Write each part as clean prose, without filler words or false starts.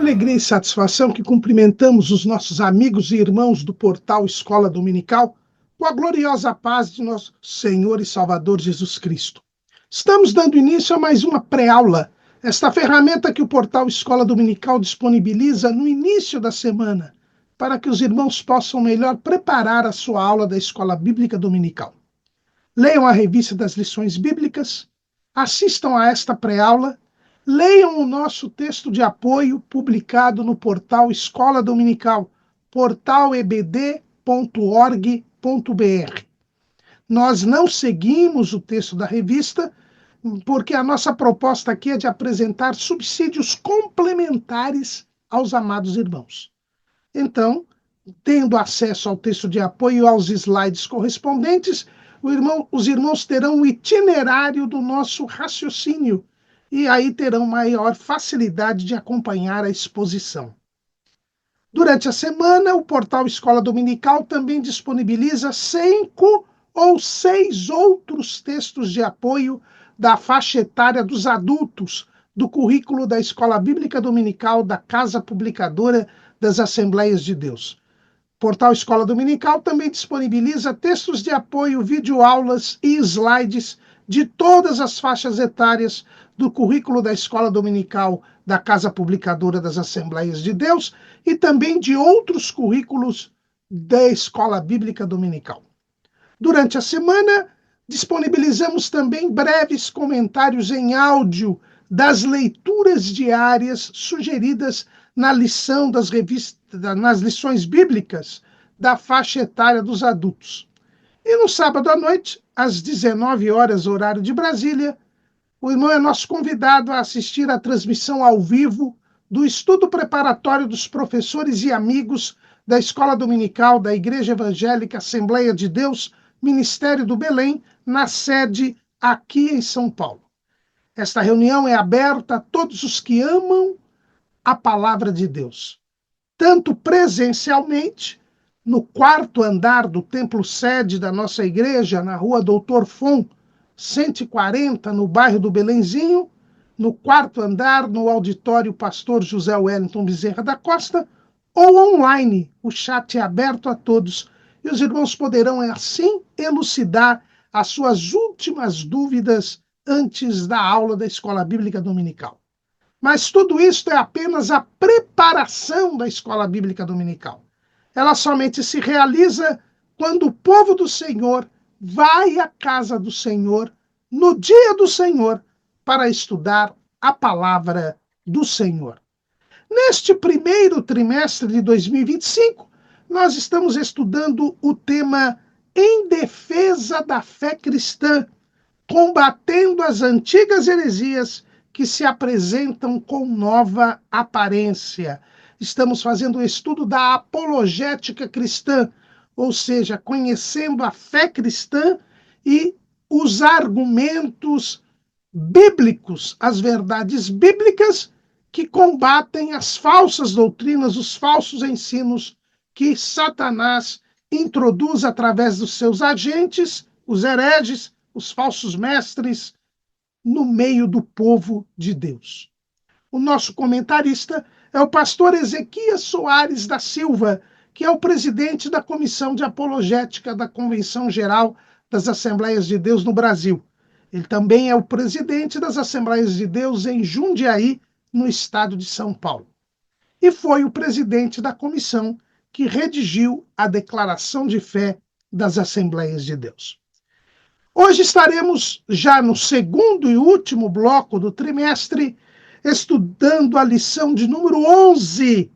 alegria e satisfação que cumprimentamos os nossos amigos e irmãos do portal Escola Dominical com a gloriosa paz de nosso Senhor e Salvador Jesus Cristo. Estamos dando início a mais uma pré-aula, esta ferramenta que o portal Escola Dominical disponibiliza no início da semana, para que os irmãos possam melhor preparar a sua aula da Escola Bíblica Dominical. Leiam a revista das lições bíblicas, assistam a esta pré-aula, leiam o nosso texto de apoio publicado no portal Escola Dominical, portalebd.org.br. Nós não seguimos o texto da revista, porque a nossa proposta aqui é de apresentar subsídios complementares aos amados irmãos. Então, tendo acesso ao texto de apoio e aos slides correspondentes, os irmãos terão o itinerário do nosso raciocínio e aí terão maior facilidade de acompanhar a exposição. Durante a semana, o portal Escola Dominical também disponibiliza 5 ou 6 outros textos de apoio da faixa etária dos adultos do currículo da Escola Bíblica Dominical da Casa Publicadora das Assembleias de Deus. O portal Escola Dominical também disponibiliza textos de apoio, videoaulas e slides de todas as faixas etárias do currículo da Escola Dominical da Casa Publicadora das Assembleias de Deus e também de outros currículos da Escola Bíblica Dominical. Durante a semana, disponibilizamos também breves comentários em áudio das leituras diárias sugeridas nas lições bíblicas da faixa etária dos adultos. E no sábado à noite, às 19 horas, horário de Brasília, o irmão é nosso convidado a assistir à transmissão ao vivo do estudo preparatório dos professores e amigos da Escola Dominical da Igreja Evangélica Assembleia de Deus, Ministério do Belém, na sede aqui em São Paulo. Esta reunião é aberta a todos os que amam a palavra de Deus, tanto presencialmente, no 4º andar do templo sede da nossa igreja, na rua Doutor Fon, 140, no bairro do Belenzinho, no 4º andar, no auditório Pastor José Wellington Bezerra da Costa, ou online, o chat é aberto a todos, e os irmãos poderão assim elucidar as suas últimas dúvidas antes da aula da Escola Bíblica Dominical. Mas tudo isso é apenas a preparação da Escola Bíblica Dominical. Ela somente se realiza quando o povo do Senhor vai à casa do Senhor, no dia do Senhor, para estudar a palavra do Senhor. Neste primeiro trimestre de 2025, nós estamos estudando o tema Em Defesa da Fé Cristã, combatendo as antigas heresias que se apresentam com nova aparência. Estamos fazendo o estudo da apologética cristã, ou seja, conhecendo a fé cristã e os argumentos bíblicos, as verdades bíblicas que combatem as falsas doutrinas, os falsos ensinos que Satanás introduz através dos seus agentes, os hereges, os falsos mestres, no meio do povo de Deus. O nosso comentarista é o pastor Ezequias Soares da Silva, que é o presidente da Comissão de Apologética da Convenção Geral das Assembleias de Deus no Brasil. Ele também é o presidente das Assembleias de Deus em Jundiaí, no estado de São Paulo. E foi o presidente da comissão que redigiu a Declaração de Fé das Assembleias de Deus. Hoje estaremos já no segundo e último bloco do trimestre, estudando a lição de número 11.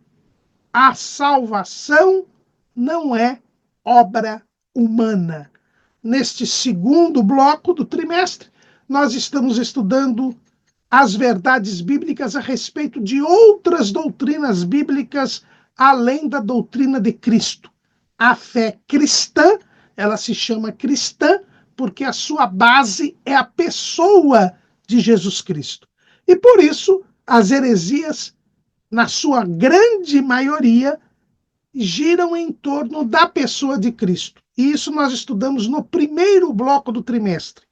A salvação não é obra humana. Neste segundo bloco do trimestre, nós estamos estudando as verdades bíblicas a respeito de outras doutrinas bíblicas além da doutrina de Cristo. A fé cristã, ela se chama cristã porque a sua base é a pessoa de Jesus Cristo. E por isso, as heresias, na sua grande maioria, giram em torno da pessoa de Cristo. E isso nós estudamos no primeiro bloco do trimestre.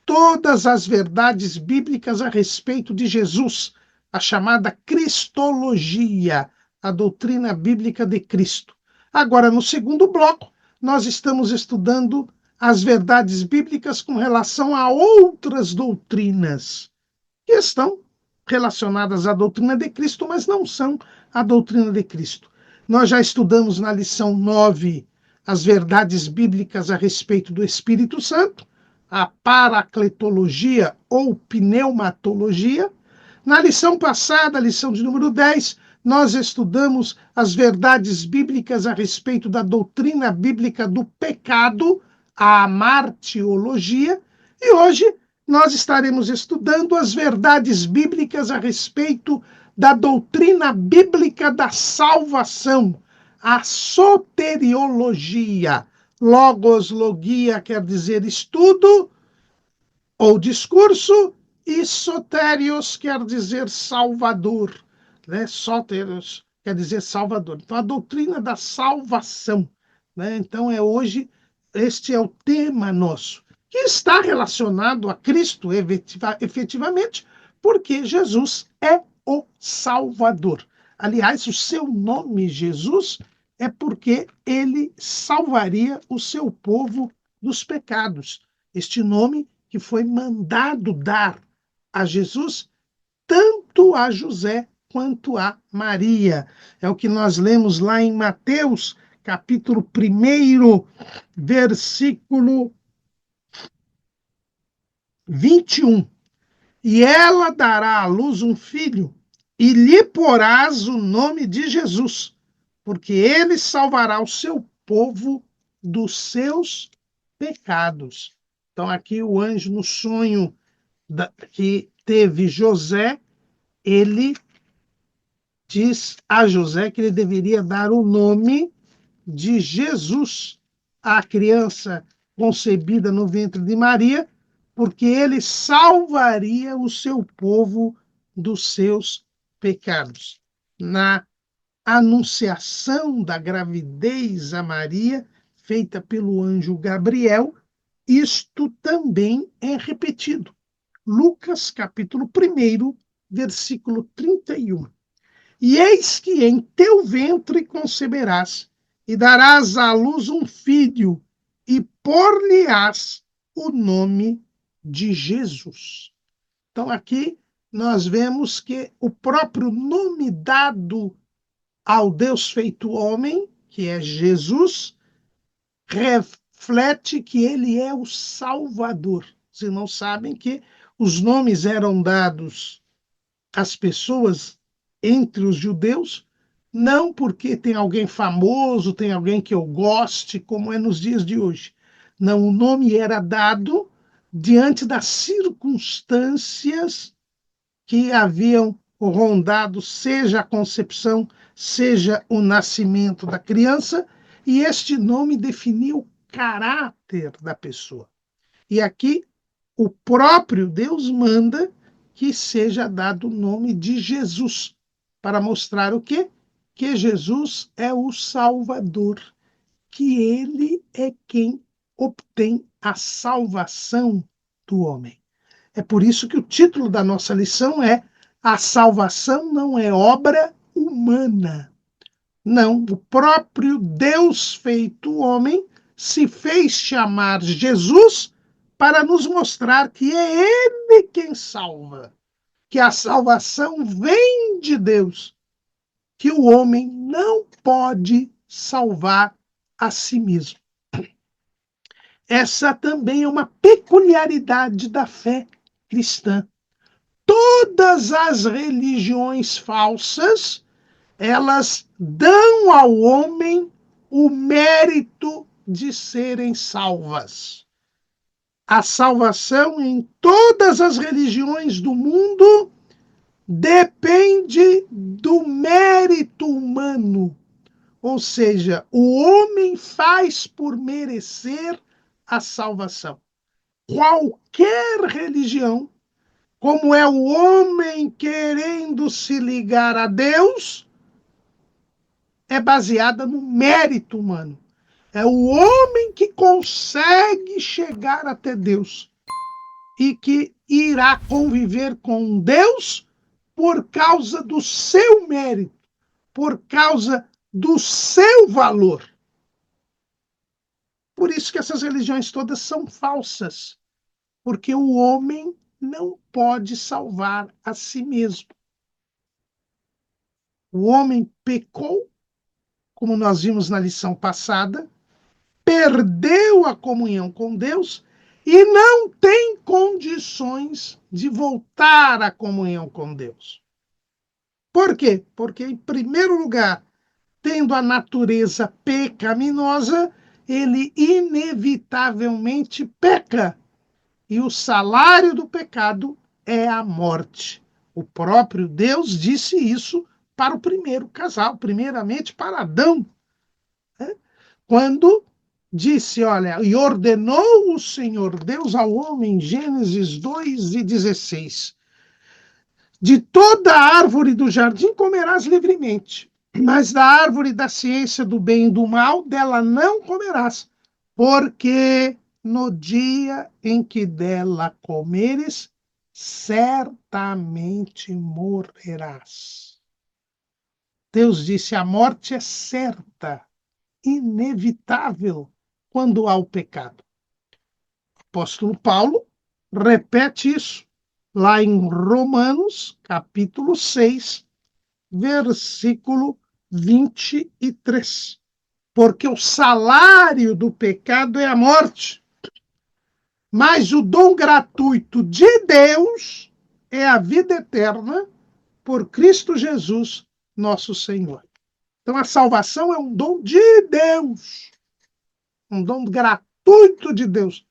Todas as verdades bíblicas a respeito de Jesus, a chamada Cristologia, a doutrina bíblica de Cristo. Agora, no segundo bloco, nós estamos estudando as verdades bíblicas com relação a outras doutrinas que estão relacionadas à doutrina de Cristo, mas não são a doutrina de Cristo. Nós já estudamos na lição 9 as verdades bíblicas a respeito do Espírito Santo, a paracletologia ou pneumatologia. Na lição passada, a lição de número 10, nós estudamos as verdades bíblicas a respeito da doutrina bíblica do pecado, a amartiologia, e hoje nós estaremos estudando as verdades bíblicas a respeito da doutrina bíblica da salvação, a soteriologia. Logos, logia quer dizer estudo ou discurso, e soterios quer dizer salvador, né? Soterios quer dizer salvador. Então, a doutrina da salvação, né? Então, hoje, este é o tema nosso, que está relacionado a Cristo efetivamente, porque Jesus é o Salvador. Aliás, o seu nome, Jesus, é porque ele salvaria o seu povo dos pecados. Este nome que foi mandado dar a Jesus, tanto a José quanto a Maria. É o que nós lemos lá em Mateus, capítulo 1, versículo 21. E ela dará à luz um filho, e lhe porás o nome de Jesus, porque ele salvará o seu povo dos seus pecados. Então, aqui o anjo, no sonho que teve José, ele diz a José que ele deveria dar o nome de Jesus à criança concebida no ventre de Maria, porque ele salvaria o seu povo dos seus pecados. Na anunciação da gravidez a Maria, feita pelo anjo Gabriel, isto também é repetido. Lucas, capítulo 1, versículo 31. E eis que em teu ventre conceberás, e darás à luz um filho, e por-lhe-ás o nome de Jesus. Então, aqui nós vemos que o próprio nome dado ao Deus feito homem, que é Jesus, reflete que ele é o Salvador. Vocês não sabem que os nomes eram dados às pessoas entre os judeus, não porque tem alguém famoso, tem alguém que eu goste, como é nos dias de hoje. Não, o nome era dado diante das circunstâncias que haviam rondado, seja a concepção, seja o nascimento da criança, e este nome definia o caráter da pessoa. E aqui o próprio Deus manda que seja dado o nome de Jesus, para mostrar o quê? Que Jesus é o Salvador, que ele é quem obtém a salvação do homem. É por isso que o título da nossa lição é A Salvação Não é Obra Humana. Não, o próprio Deus feito homem se fez chamar Jesus para nos mostrar que é ele quem salva, que a salvação vem de Deus, que o homem não pode salvar a si mesmo. Essa também é uma peculiaridade da fé cristã. Todas as religiões falsas, elas dão ao homem o mérito de serem salvas. A salvação em todas as religiões do mundo depende do mérito humano, ou seja, o homem faz por merecer a salvação. Qualquer religião, como é o homem querendo se ligar a Deus, é baseada no mérito humano. É o homem que consegue chegar até Deus e que irá conviver com Deus por causa do seu mérito, por causa do seu valor. Por isso que essas religiões todas são falsas, porque o homem não pode salvar a si mesmo. O homem pecou, como nós vimos na lição passada, perdeu a comunhão com Deus e não tem condições de voltar à comunhão com Deus. Por quê? Porque, em primeiro lugar, tendo a natureza pecaminosa, ele inevitavelmente peca. E o salário do pecado é a morte. O próprio Deus disse isso para o primeiro casal, primeiramente para Adão, né? Quando disse, olha, e ordenou o Senhor Deus ao homem, Gênesis 2:16, de toda árvore do jardim comerás livremente, mas da árvore da ciência do bem e do mal, dela não comerás, porque no dia em que dela comeres, certamente morrerás. Deus disse, a morte é certa, inevitável, quando há o pecado. O apóstolo Paulo repete isso lá em Romanos, capítulo 6, versículo 23. Porque o salário do pecado é a morte, mas o dom gratuito de Deus é a vida eterna por Cristo Jesus, nosso Senhor. Então a salvação é um dom de Deus, um dom gratuito de Deus.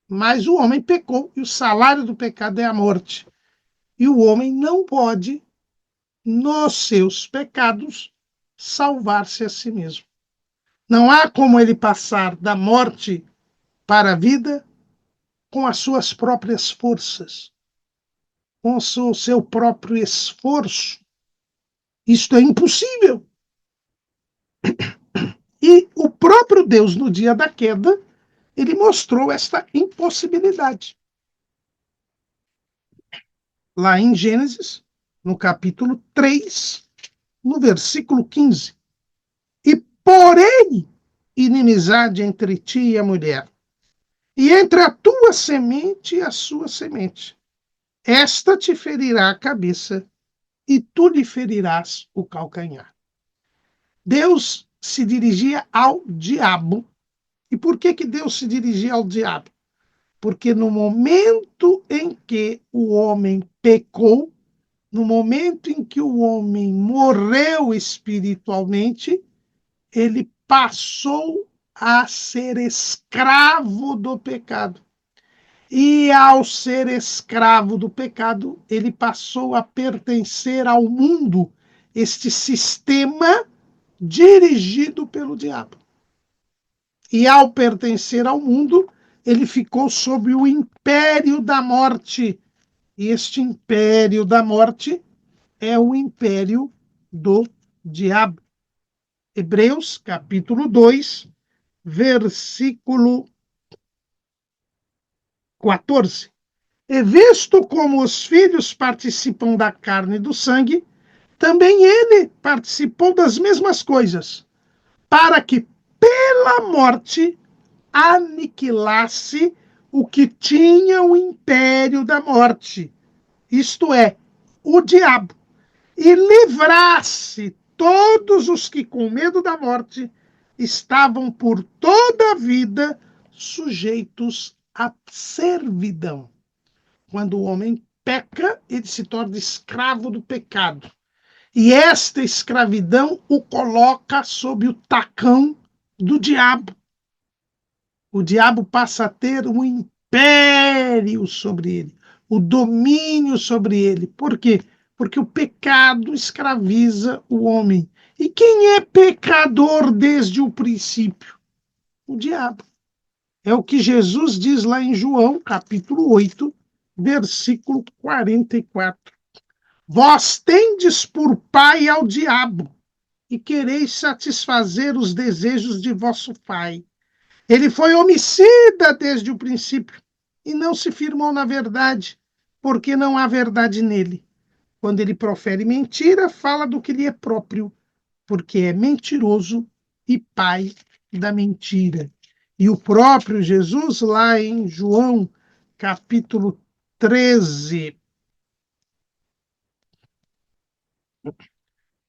Mas o homem pecou e o salário do pecado é a morte. E o homem não pode, nos seus pecados, salvar-se a si mesmo. Não há como ele passar da morte para a vida com as suas próprias forças, com o seu próprio esforço. Isto é impossível. E o próprio Deus, no dia da queda, ele mostrou esta impossibilidade. Lá em Gênesis, no capítulo 3, no versículo 15. E porém, inimizade entre ti e a mulher, e entre a tua semente e a sua semente. Esta te ferirá a cabeça, e tu lhe ferirás o calcanhar. Deus se dirigia ao diabo. E por que Deus se dirigia ao diabo? Porque no momento em que o homem pecou, no momento em que o homem morreu espiritualmente, ele passou a ser escravo do pecado. E ao ser escravo do pecado, ele passou a pertencer ao mundo, este sistema dirigido pelo diabo. E ao pertencer ao mundo, ele ficou sob o império da morte. E este império da morte é o império do diabo. Hebreus, capítulo 2, versículo 14. E visto como os filhos participam da carne e do sangue, também ele participou das mesmas coisas, para que pela morte aniquilasse o que tinha o império da morte, isto é, o diabo, e livrasse todos os que, com medo da morte, estavam por toda a vida sujeitos à servidão. Quando o homem peca, ele se torna escravo do pecado. E esta escravidão o coloca sob o tacão do diabo. O diabo passa a ter um império sobre ele, o domínio sobre ele. Por quê? Porque o pecado escraviza o homem. E quem é pecador desde o princípio? O diabo. É o que Jesus diz lá em João, capítulo 8, versículo 44. Vós tendes por pai ao diabo, e quereis satisfazer os desejos de vosso pai. Ele foi homicida desde o princípio, e não se firmou na verdade, porque não há verdade nele. Quando ele profere mentira, fala do que lhe é próprio, porque é mentiroso e pai da mentira. E o próprio Jesus, lá em João, capítulo 13,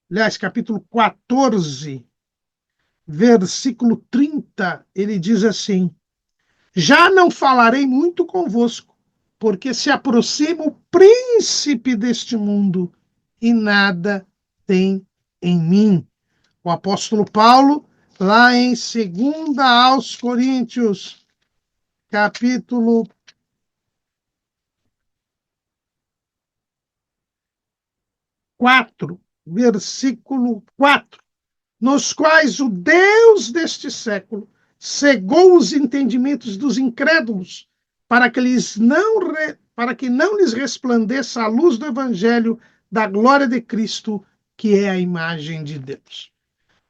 aliás, capítulo 14, versículo 30, ele diz assim: já não falarei muito convosco, porque se aproxima o príncipe deste mundo e nada tem em mim. O apóstolo Paulo, lá em 2 aos Coríntios, capítulo 4, versículo 4, nos quais o Deus deste século cegou os entendimentos dos incrédulos, para que não lhes resplandeça a luz do evangelho da glória de Cristo, que é a imagem de Deus.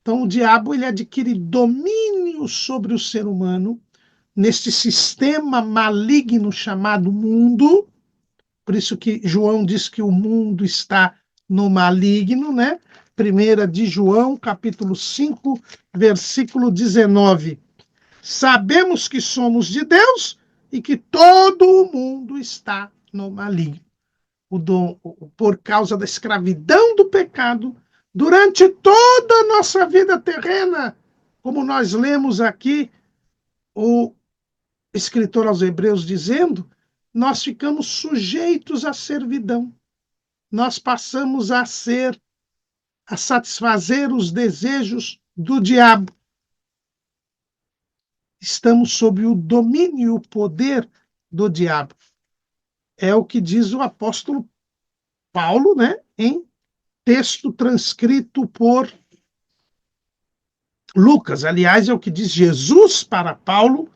Então o diabo ele adquire domínio sobre o ser humano neste sistema maligno chamado mundo. Por isso que João diz que o mundo está no maligno, né? 1 de João, capítulo 5, versículo 19. Sabemos que somos de Deus e que todo o mundo está no maligno. Por causa da escravidão do pecado, durante toda a nossa vida terrena, como nós lemos aqui o escritor aos Hebreus dizendo, nós ficamos sujeitos à servidão. Nós passamos a satisfazer os desejos do diabo. Estamos sob o domínio e o poder do diabo. É o que diz o apóstolo Paulo, né, em texto transcrito por Lucas. Aliás, é o que diz Jesus para Paulo,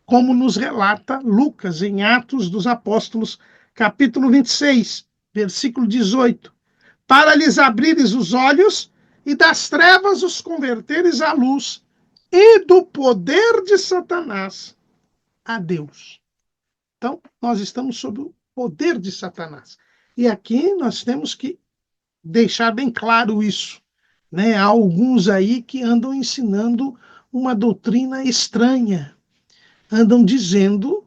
como nos relata Lucas em Atos dos Apóstolos, capítulo 26, versículo 18. Para lhes abrires os olhos e das trevas os converteres à luz e do poder de Satanás a Deus. Então, nós estamos sob o poder de Satanás. E aqui nós temos que deixar bem claro isso, né? Há alguns aí que andam ensinando uma doutrina estranha. Andam dizendo,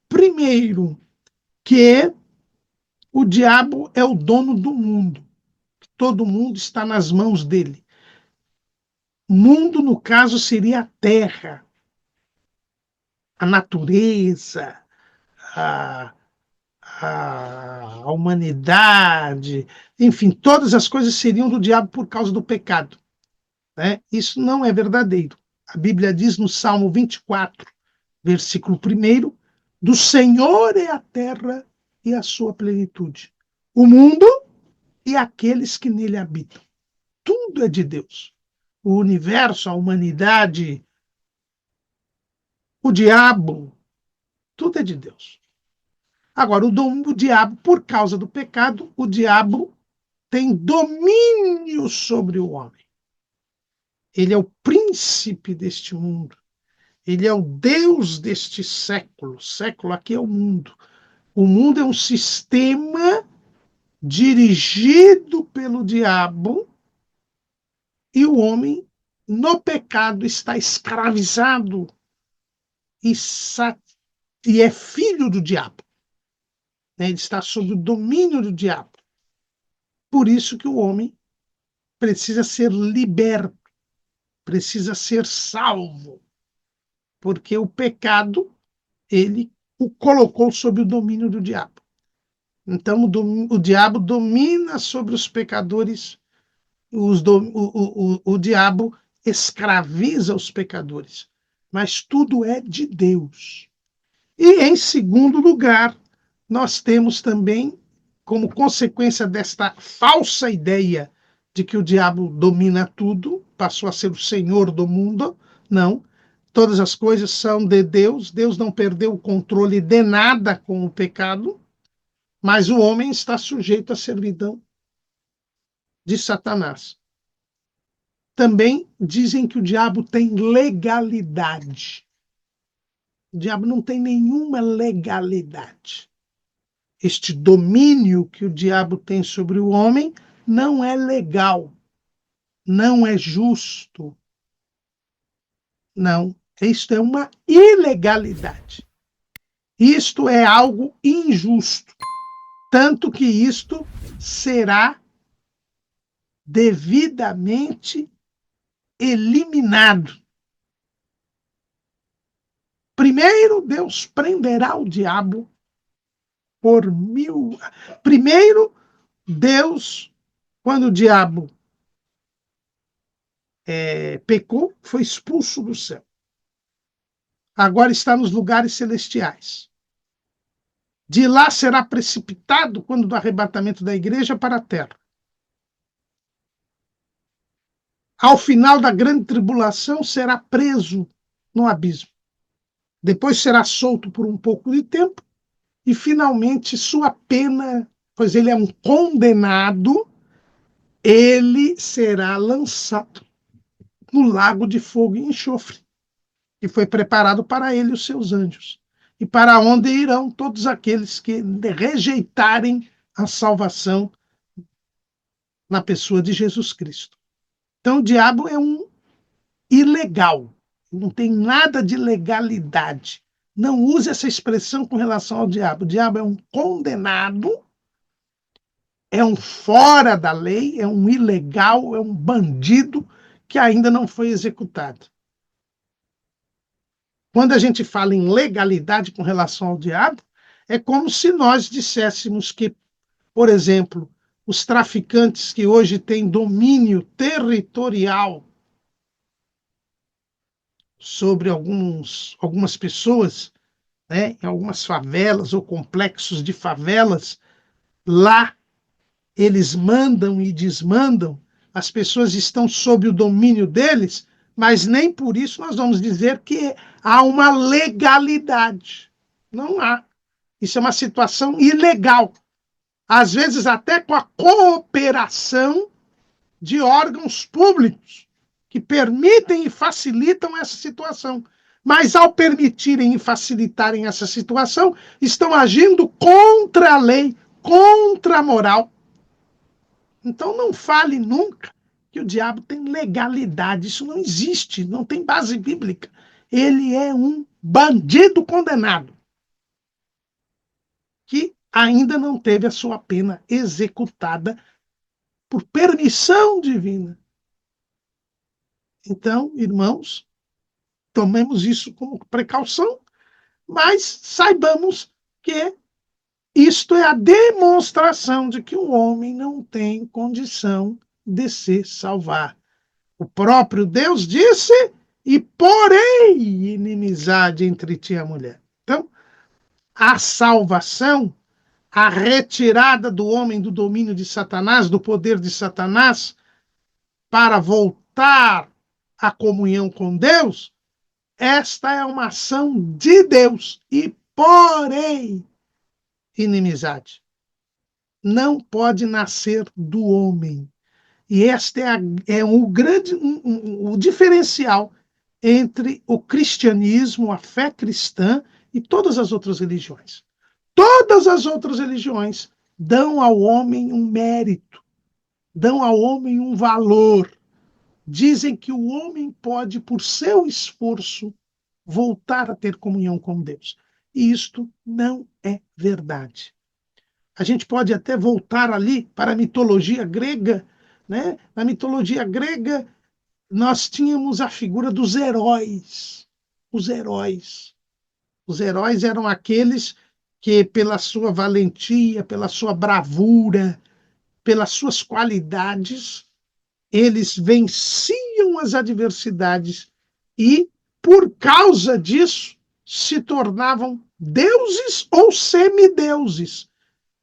primeiro, que o diabo é o dono do mundo. Todo mundo está nas mãos dele. Mundo, no caso, seria a terra, a natureza, a, a humanidade, enfim, todas as coisas seriam do diabo por causa do pecado, né? Isso não é verdadeiro. A Bíblia diz no Salmo 24, versículo 1, do Senhor é a terra e a sua plenitude, o mundo e aqueles que nele habitam. Tudo é de Deus. O universo, a humanidade, o diabo, tudo é de Deus. Agora, o diabo, por causa do pecado, o diabo tem domínio sobre o homem. Ele é o príncipe deste mundo. Ele é o Deus deste século. Século aqui é o mundo. O mundo é um sistema dirigido pelo diabo e o homem, no pecado, está escravizado e é filho do diabo. Ele está sob o domínio do diabo. Por isso que o homem precisa ser liberto, precisa ser salvo, porque o pecado, ele o colocou sob o domínio do diabo. Então, o diabo domina sobre os pecadores, o diabo escraviza os pecadores, mas tudo é de Deus. E, em segundo lugar, nós temos também, como consequência desta falsa ideia de que o diabo domina tudo, passou a ser o senhor do mundo, não. Todas as coisas são de Deus, Deus não perdeu o controle de nada com o pecado, mas o homem está sujeito à servidão de Satanás. Também dizem que o diabo tem legalidade. O diabo não tem nenhuma legalidade. este domínio que o diabo tem sobre o homem não é legal, não é justo. Não, isto é uma ilegalidade. Isto é algo injusto, tanto que isto será devidamente eliminado. Primeiro, Deus prenderá o diabo por 1000. Primeiro, Deus, quando o diabo pecou, foi expulso do céu. Agora está nos lugares celestiais. De lá será precipitado, quando do arrebatamento da igreja, para a terra. Ao final da grande tribulação, será preso no abismo. Depois será solto por um pouco de tempo e, finalmente, sua pena, pois ele é um condenado, ele será lançado no lago de fogo e enxofre, que foi preparado para ele e os seus anjos, e para onde irão todos aqueles que rejeitarem a salvação na pessoa de Jesus Cristo. Então, o diabo é um ilegal, não tem nada de legalidade. Não use essa expressão com relação ao diabo. O diabo é um condenado, é um fora da lei, é um ilegal, é um bandido que ainda não foi executado. Quando a gente fala em legalidade com relação ao diabo, é como se nós disséssemos que, por exemplo, os traficantes que hoje têm domínio territorial sobre algumas pessoas, né, em algumas favelas ou complexos de favelas, lá eles mandam e desmandam, as pessoas estão sob o domínio deles, mas nem por isso nós vamos dizer que há uma legalidade. Não há. Isso é uma situação ilegal. Às vezes até com a cooperação de órgãos públicos que permitem e facilitam essa situação. Mas ao permitirem e facilitarem essa situação, estão agindo contra a lei, contra a moral. Então não fale nunca que o diabo tem legalidade. Isso não existe, não tem base bíblica. Ele é um bandido condenado que ainda não teve a sua pena executada por permissão divina. Então, irmãos, tomemos isso como precaução, mas saibamos que isto é a demonstração de que o homem não tem condição de se salvar. O próprio Deus disse: e porém inimizade entre ti e a mulher. Então, a salvação, a retirada do homem do domínio de Satanás, do poder de Satanás, para voltar à comunhão com Deus, esta é uma ação de Deus. E porém inimizade. Não pode nascer do homem. E este é o grande o diferencial entre o cristianismo, a fé cristã e todas as outras religiões. Todas as outras religiões dão ao homem um mérito, dão ao homem um valor. Dizem que o homem pode, por seu esforço, voltar a ter comunhão com Deus. E isto não é verdade. A gente pode até voltar ali para a mitologia grega, né? Na mitologia grega, nós tínhamos a figura dos heróis. Os heróis. Os heróis eram aqueles que, pela sua valentia, pela sua bravura, pelas suas qualidades, eles venciam as adversidades e, por causa disso, se tornavam deuses ou semideuses.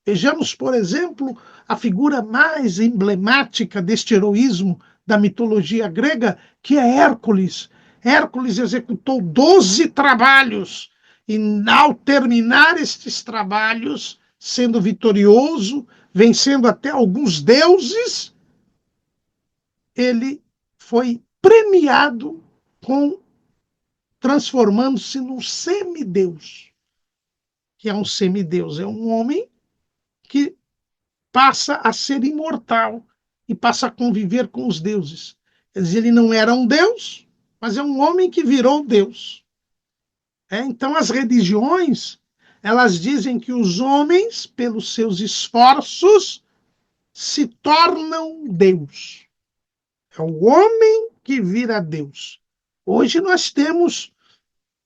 Vejamos, por exemplo, a figura mais emblemática deste heroísmo da mitologia grega, que é Hércules. Hércules executou 12 trabalhos e, ao terminar estes trabalhos, sendo vitorioso, vencendo até alguns deuses, ele foi premiado com transformando-se num semideus. Que é um semideus? É um homem que passa a ser imortal e passa a conviver com os deuses. Quer dizer, ele não era um deus, mas é um homem que virou Deus. Então, as religiões, elas dizem que os homens, pelos seus esforços, se tornam Deus. É o homem que vira Deus. Hoje nós temos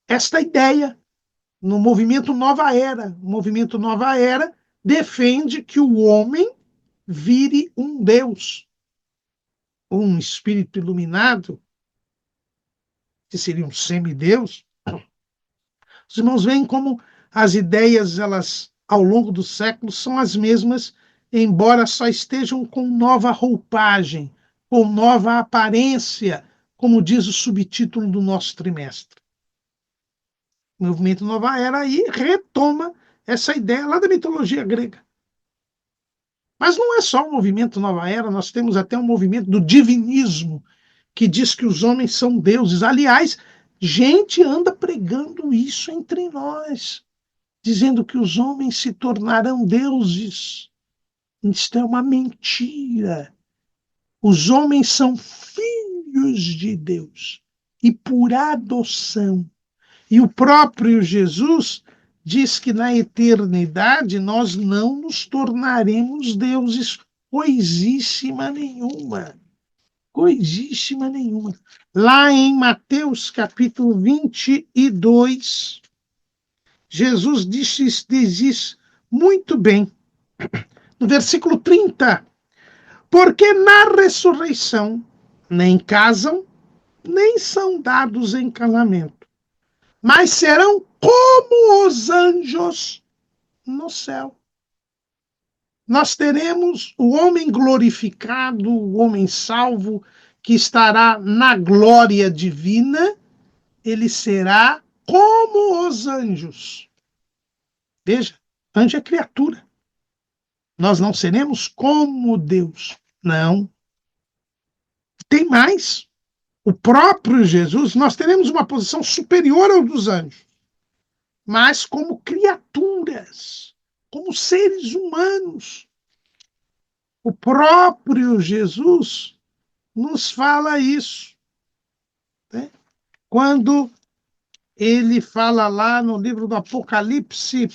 esta ideia no movimento Nova Era. O movimento Nova Era defende que o homem vire um Deus, um espírito iluminado, que seria um semideus. Os irmãos veem como as ideias, elas, ao longo dos séculos, são as mesmas, embora só estejam com nova roupagem, com nova aparência, como diz o subtítulo do nosso trimestre. O movimento Nova Era aí retoma essa ideia lá da mitologia grega. Mas não é só o movimento Nova Era, nós temos até um movimento do divinismo, que diz que os homens são deuses. Aliás, gente anda pregando isso entre nós, dizendo que os homens se tornarão deuses. Isto é uma mentira. Os homens são filhos de Deus e por adoção. E o próprio Jesus diz que na eternidade nós não nos tornaremos deuses coisíssima nenhuma. Coisíssima nenhuma. Lá em Mateus capítulo 22, Jesus diz isso muito bem. No versículo 30, porque na ressurreição nem casam, nem são dados em casamento, mas serão como os anjos no céu. Nós teremos o homem glorificado, o homem salvo, que estará na glória divina, ele será como os anjos. Veja, anjo é criatura. Nós não seremos como Deus. Não. Tem mais. O próprio Jesus, nós teremos uma posição superior ao dos anjos, mas como criaturas, como seres humanos. O próprio Jesus nos fala isso, né? Quando ele fala lá no livro do Apocalipse,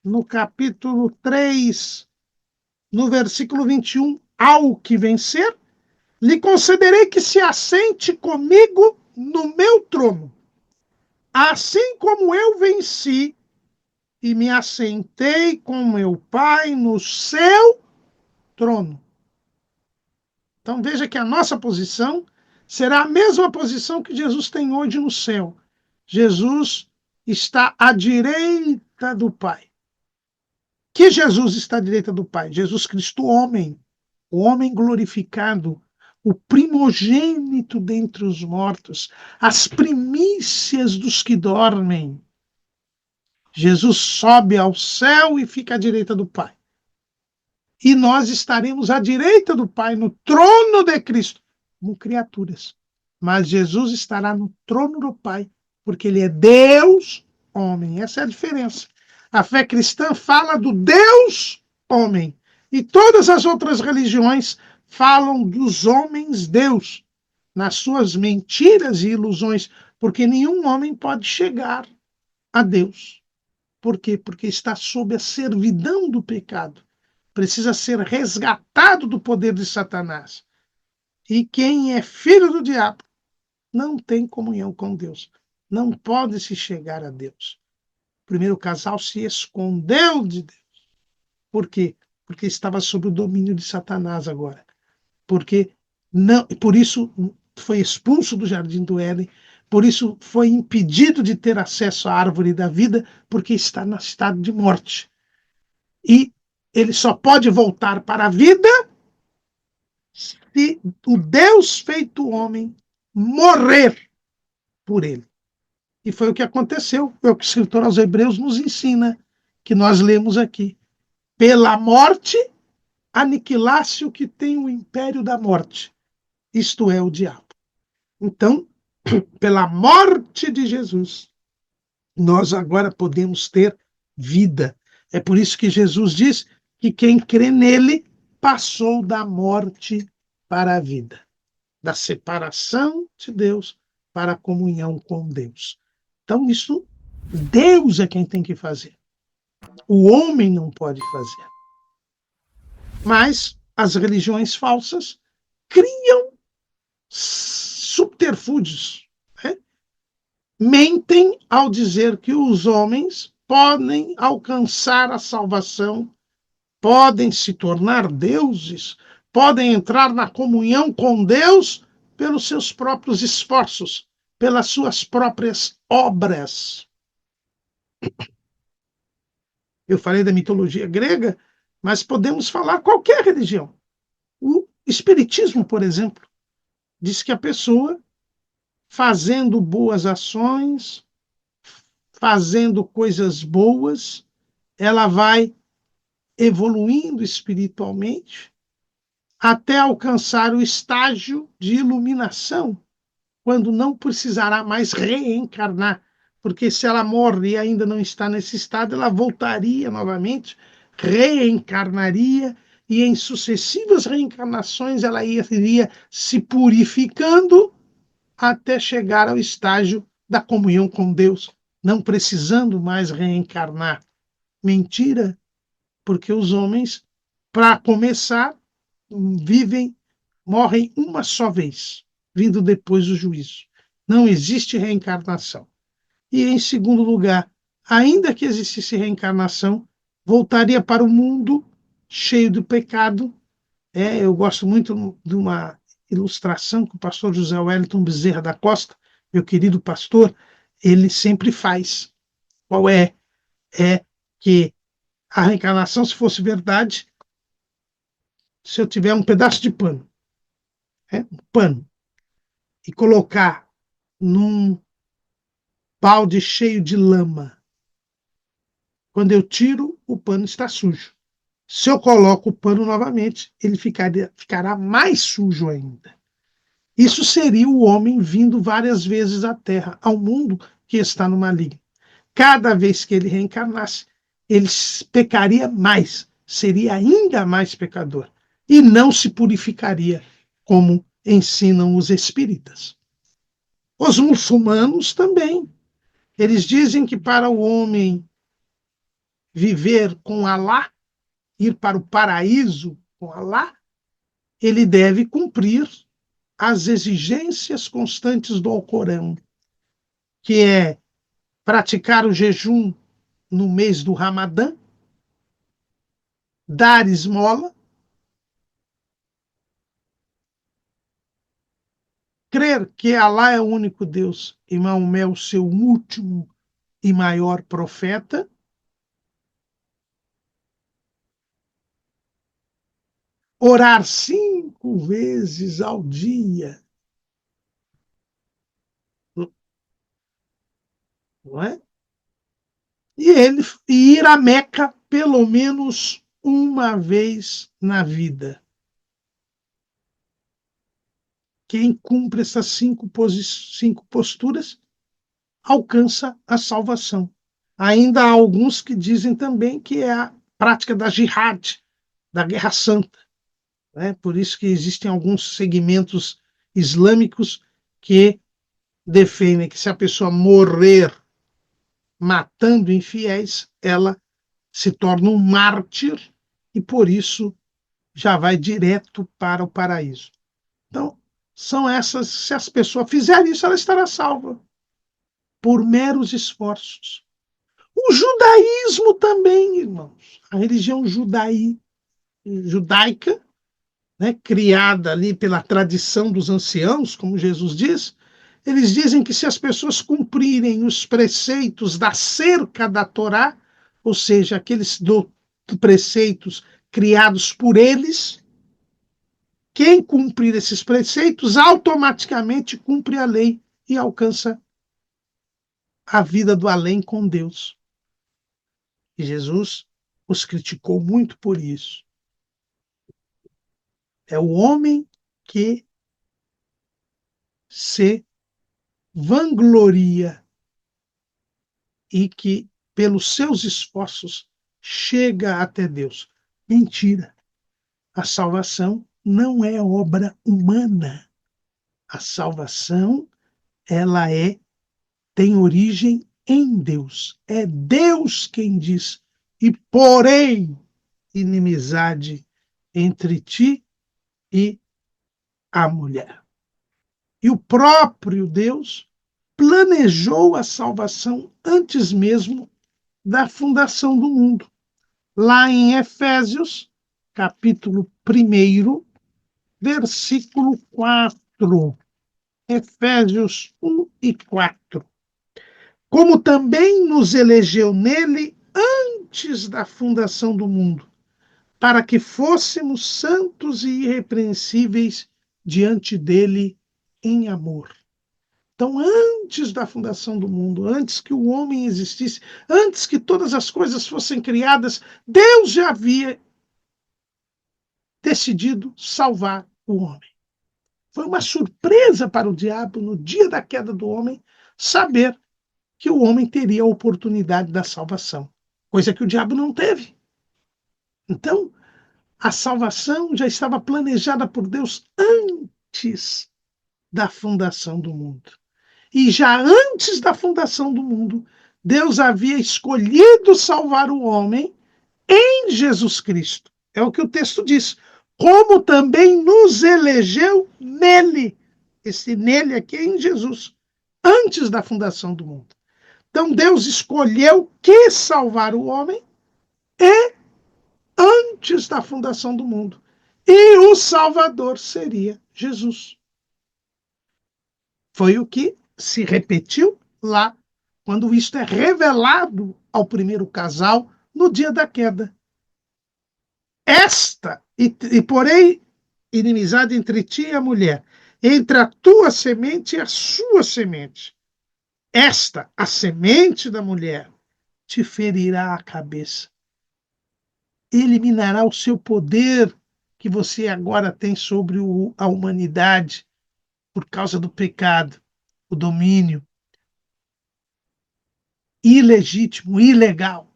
no capítulo 3, no versículo 21, ao que vencer, lhe concederei que se assente comigo no meu trono, assim como eu venci e me assentei com meu Pai no seu trono. Então veja que a nossa posição será a mesma posição que Jesus tem hoje no céu. Jesus está à direita do Pai. Que Jesus está à direita do Pai? Jesus Cristo, homem, o homem glorificado, o primogênito dentre os mortos, as primícias dos que dormem. Jesus sobe ao céu e fica à direita do Pai. E nós estaremos à direita do Pai, no trono de Cristo, como criaturas. Mas Jesus estará no trono do Pai, porque ele é Deus, homem. Essa é a diferença. A fé cristã fala do Deus, homem. E todas as outras religiões falam dos homens Deus, nas suas mentiras e ilusões, porque nenhum homem pode chegar a Deus. Por quê? Porque está sob a servidão do pecado. Precisa ser resgatado do poder de Satanás. E quem é filho do diabo não tem comunhão com Deus. Não pode se chegar a Deus. O primeiro casal se escondeu de Deus. Por quê? Porque estava sob o domínio de Satanás agora. Porque não, por isso foi expulso do jardim do Éden, por isso foi impedido de ter acesso à árvore da vida, porque está no estado de morte. E ele só pode voltar para a vida se o Deus feito homem morrer por ele. E foi o que aconteceu, é o que o escritor aos Hebreus nos ensina, que nós lemos aqui. Pela morte, aniquilasse o que tem o império da morte, isto é, o diabo. Então, pela morte de Jesus, nós agora podemos ter vida. É por isso que Jesus diz que quem crê nele passou da morte para a vida, da separação de Deus para a comunhão com Deus. Então, isso Deus é quem tem que fazer. O homem não pode fazer. Mas as religiões falsas criam subterfúgios, né? Mentem ao dizer que os homens podem alcançar a salvação, podem se tornar deuses, podem entrar na comunhão com Deus pelos seus próprios esforços, pelas suas próprias obras. Eu falei da mitologia grega, mas podemos falar qualquer religião. O Espiritismo, por exemplo, diz que a pessoa, fazendo boas ações, fazendo coisas boas, ela vai evoluindo espiritualmente até alcançar o estágio de iluminação, quando não precisará mais reencarnar, porque se ela morre e ainda não está nesse estado, ela voltaria novamente, reencarnaria, e em sucessivas reencarnações ela iria se purificando até chegar ao estágio da comunhão com Deus, não precisando mais reencarnar. Mentira, porque os homens, para começar, morrem uma só vez, vindo depois do juízo. Não existe reencarnação. E, em segundo lugar, ainda que existisse reencarnação, voltaria para o mundo cheio de pecado. Eu gosto muito de uma ilustração que o pastor José Wellington Bezerra da Costa, meu querido pastor, ele sempre faz. Qual é? É que a reencarnação, se fosse verdade, se eu tiver um pedaço de pano, um pano, e colocar num balde cheio de lama, quando eu tiro, o pano está sujo. Se eu coloco o pano novamente, ele ficará mais sujo ainda. Isso seria o homem vindo várias vezes à Terra, ao mundo que está no maligno. Cada vez que ele reencarnasse, ele pecaria mais, seria ainda mais pecador, e não se purificaria, como ensinam os espíritas. Os muçulmanos também. Eles dizem que para o homem viver com Alá, ir para o paraíso com Alá, ele deve cumprir as exigências constantes do Alcorão, que é praticar o jejum no mês do Ramadã, dar esmola, crer que Alá é o único Deus e Maomé o seu último e maior profeta, orar 5 vezes ao dia, não é? E ir a Meca pelo menos uma vez na vida. Quem cumpre essas 5 posturas alcança a salvação. Ainda há alguns que dizem também que é a prática da jihad, da guerra santa. Né? Por isso que existem alguns segmentos islâmicos que defendem que se a pessoa morrer matando infiéis, ela se torna um mártir e, por isso, já vai direto para o paraíso. Então, são essas, se as pessoas fizerem isso, ela estará salva por meros esforços. O judaísmo também, irmãos. A religião judaica, né, criada ali pela tradição dos anciãos, como Jesus diz, eles dizem que se as pessoas cumprirem os preceitos da cerca da Torá, ou seja, aqueles preceitos criados por eles, quem cumprir esses preceitos automaticamente cumpre a lei e alcança a vida do além com Deus. E Jesus os criticou muito por isso. É o homem que se vangloria e que, pelos seus esforços, chega até Deus. Mentira. A salvação não é obra humana. A salvação, ela tem origem em Deus. É Deus quem diz: e porém inimizade entre ti e a mulher. E o próprio Deus planejou a salvação antes mesmo da fundação do mundo. Lá em Efésios, capítulo 1, versículo 4. Efésios 1 e 4. Como também nos elegeu nele antes da fundação do mundo, para que fôssemos santos e irrepreensíveis diante dele em amor. Então, antes da fundação do mundo, antes que o homem existisse, antes que todas as coisas fossem criadas, Deus já havia decidido salvar o homem. Foi uma surpresa para o diabo, no dia da queda do homem, saber que o homem teria a oportunidade da salvação, coisa que o diabo não teve. Então, a salvação já estava planejada por Deus antes da fundação do mundo. E já antes da fundação do mundo, Deus havia escolhido salvar o homem em Jesus Cristo. É o que o texto diz. Como também nos elegeu nele. Esse nele aqui é em Jesus, antes da fundação do mundo. Então Deus escolheu que salvar o homem e antes da fundação do mundo. E o Salvador seria Jesus. Foi o que se repetiu lá, quando isto é revelado ao primeiro casal no dia da queda. Porém, inimizade entre ti e a mulher, entre a tua semente e a sua semente. Esta, a semente da mulher, te ferirá a cabeça. Eliminará o seu poder que você agora tem sobre a humanidade por causa do pecado, o domínio ilegítimo, ilegal.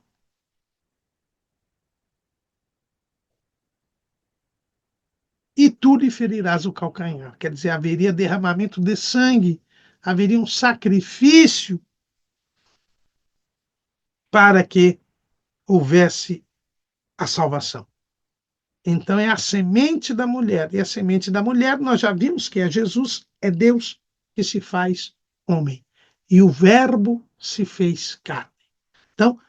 E tu lhe ferirás o calcanhar. Quer dizer, haveria derramamento de sangue, haveria um sacrifício para que houvesse a salvação. Então é a semente da mulher. E a semente da mulher, nós já vimos que é Jesus, é Deus que se faz homem. E o verbo se fez carne. Então,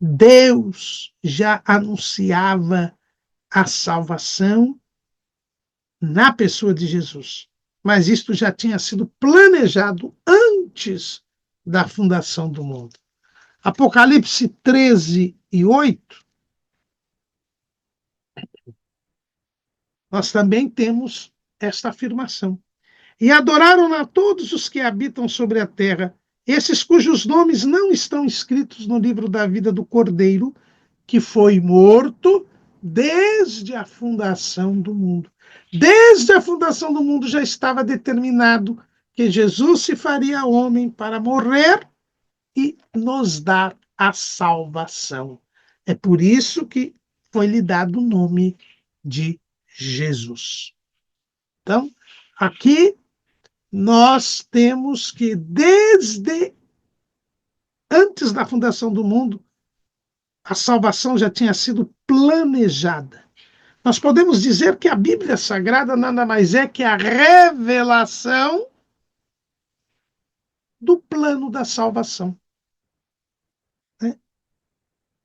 Deus já anunciava a salvação na pessoa de Jesus. Mas isto já tinha sido planejado antes da fundação do mundo. Apocalipse 13 e 8, nós também temos esta afirmação. E adoraram a todos os que habitam sobre a terra, esses cujos nomes não estão escritos no livro da vida do Cordeiro, que foi morto desde a fundação do mundo. Desde a fundação do mundo já estava determinado que Jesus se faria homem para morrer e nos dar a salvação. É por isso que foi-lhe dado o nome de Jesus. Então, aqui nós temos que, desde antes da fundação do mundo, a salvação já tinha sido planejada. Nós podemos dizer que a Bíblia Sagrada nada mais é que a revelação do plano da salvação. Né?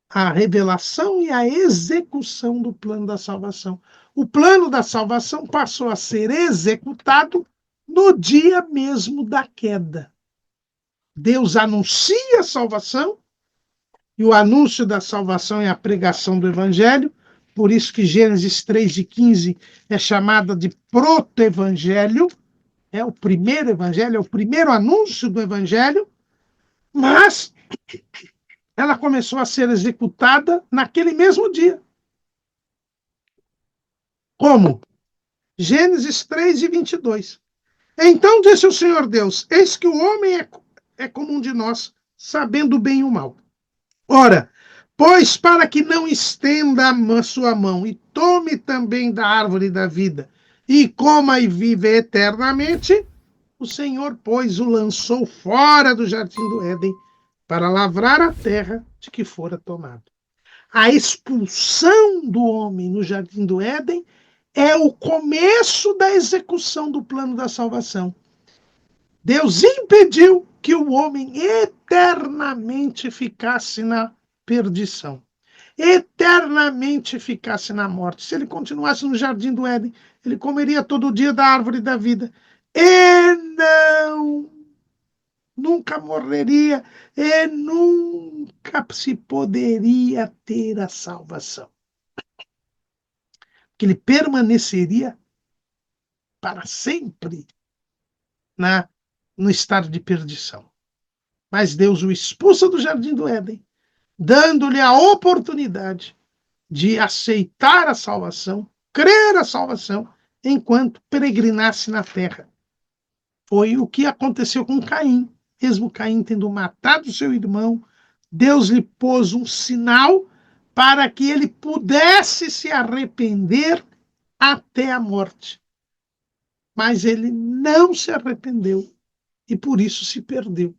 A revelação e a execução do plano da salvação. O plano da salvação passou a ser executado no dia mesmo da queda. Deus anuncia a salvação, e o anúncio da salvação é a pregação do Evangelho, por isso que Gênesis 3:15 é chamada de proto-evangelho, é o primeiro evangelho, é o primeiro anúncio do Evangelho, mas ela começou a ser executada naquele mesmo dia. Como? Gênesis 3:22. Então disse o Senhor Deus: eis que o homem é como um de nós, sabendo o bem e o mal. Ora, Pois para que não estenda a sua mão e tome também da árvore da vida, e coma e vive eternamente, o Senhor, pois, o lançou fora do jardim do Éden para lavrar a terra de que fora tomado. A expulsão do homem no jardim do Éden é o começo da execução do plano da salvação. Deus impediu que o homem eternamente ficasse na perdição, eternamente ficasse na morte. Se ele continuasse no jardim do Éden, ele comeria todo dia da árvore da vida e nunca morreria e nunca se poderia ter a salvação. Que ele permaneceria para sempre no estado de perdição. Mas Deus o expulsa do jardim do Éden, dando-lhe a oportunidade de aceitar a salvação, crer a salvação, enquanto peregrinasse na terra. Foi o que aconteceu com Caim. Mesmo Caim tendo matado seu irmão, Deus lhe pôs um sinal para que ele pudesse se arrepender até a morte. Mas ele não se arrependeu e por isso se perdeu.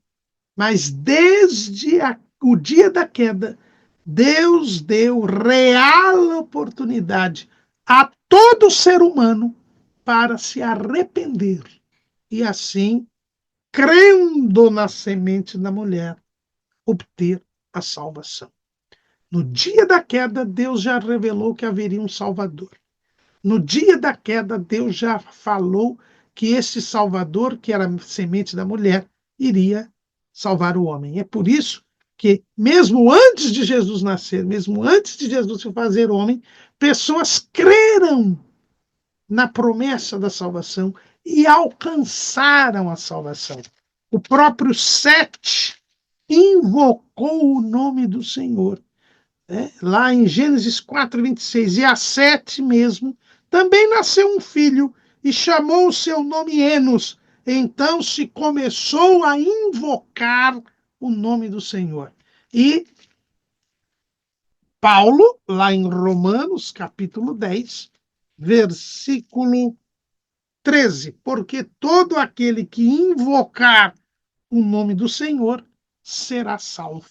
Mas desde o dia da queda, Deus deu real oportunidade a todo ser humano para se arrepender e assim, crendo na semente da mulher, obter a salvação. No dia da queda, Deus já revelou que haveria um Salvador. No dia da queda, Deus já falou que esse Salvador, que era a semente da mulher, iria salvar o homem. É por isso que, mesmo antes de Jesus nascer, mesmo antes de Jesus se fazer homem, pessoas creram na promessa da salvação e alcançaram a salvação. O próprio Sete invocou o nome do Senhor. Lá em Gênesis 4:26, e a Sete mesmo também nasceu um filho e chamou o seu nome Enos. Então se começou a invocar o nome do Senhor. E Paulo, lá em Romanos, capítulo 10, versículo 13, porque todo aquele que invocar o nome do Senhor será salvo.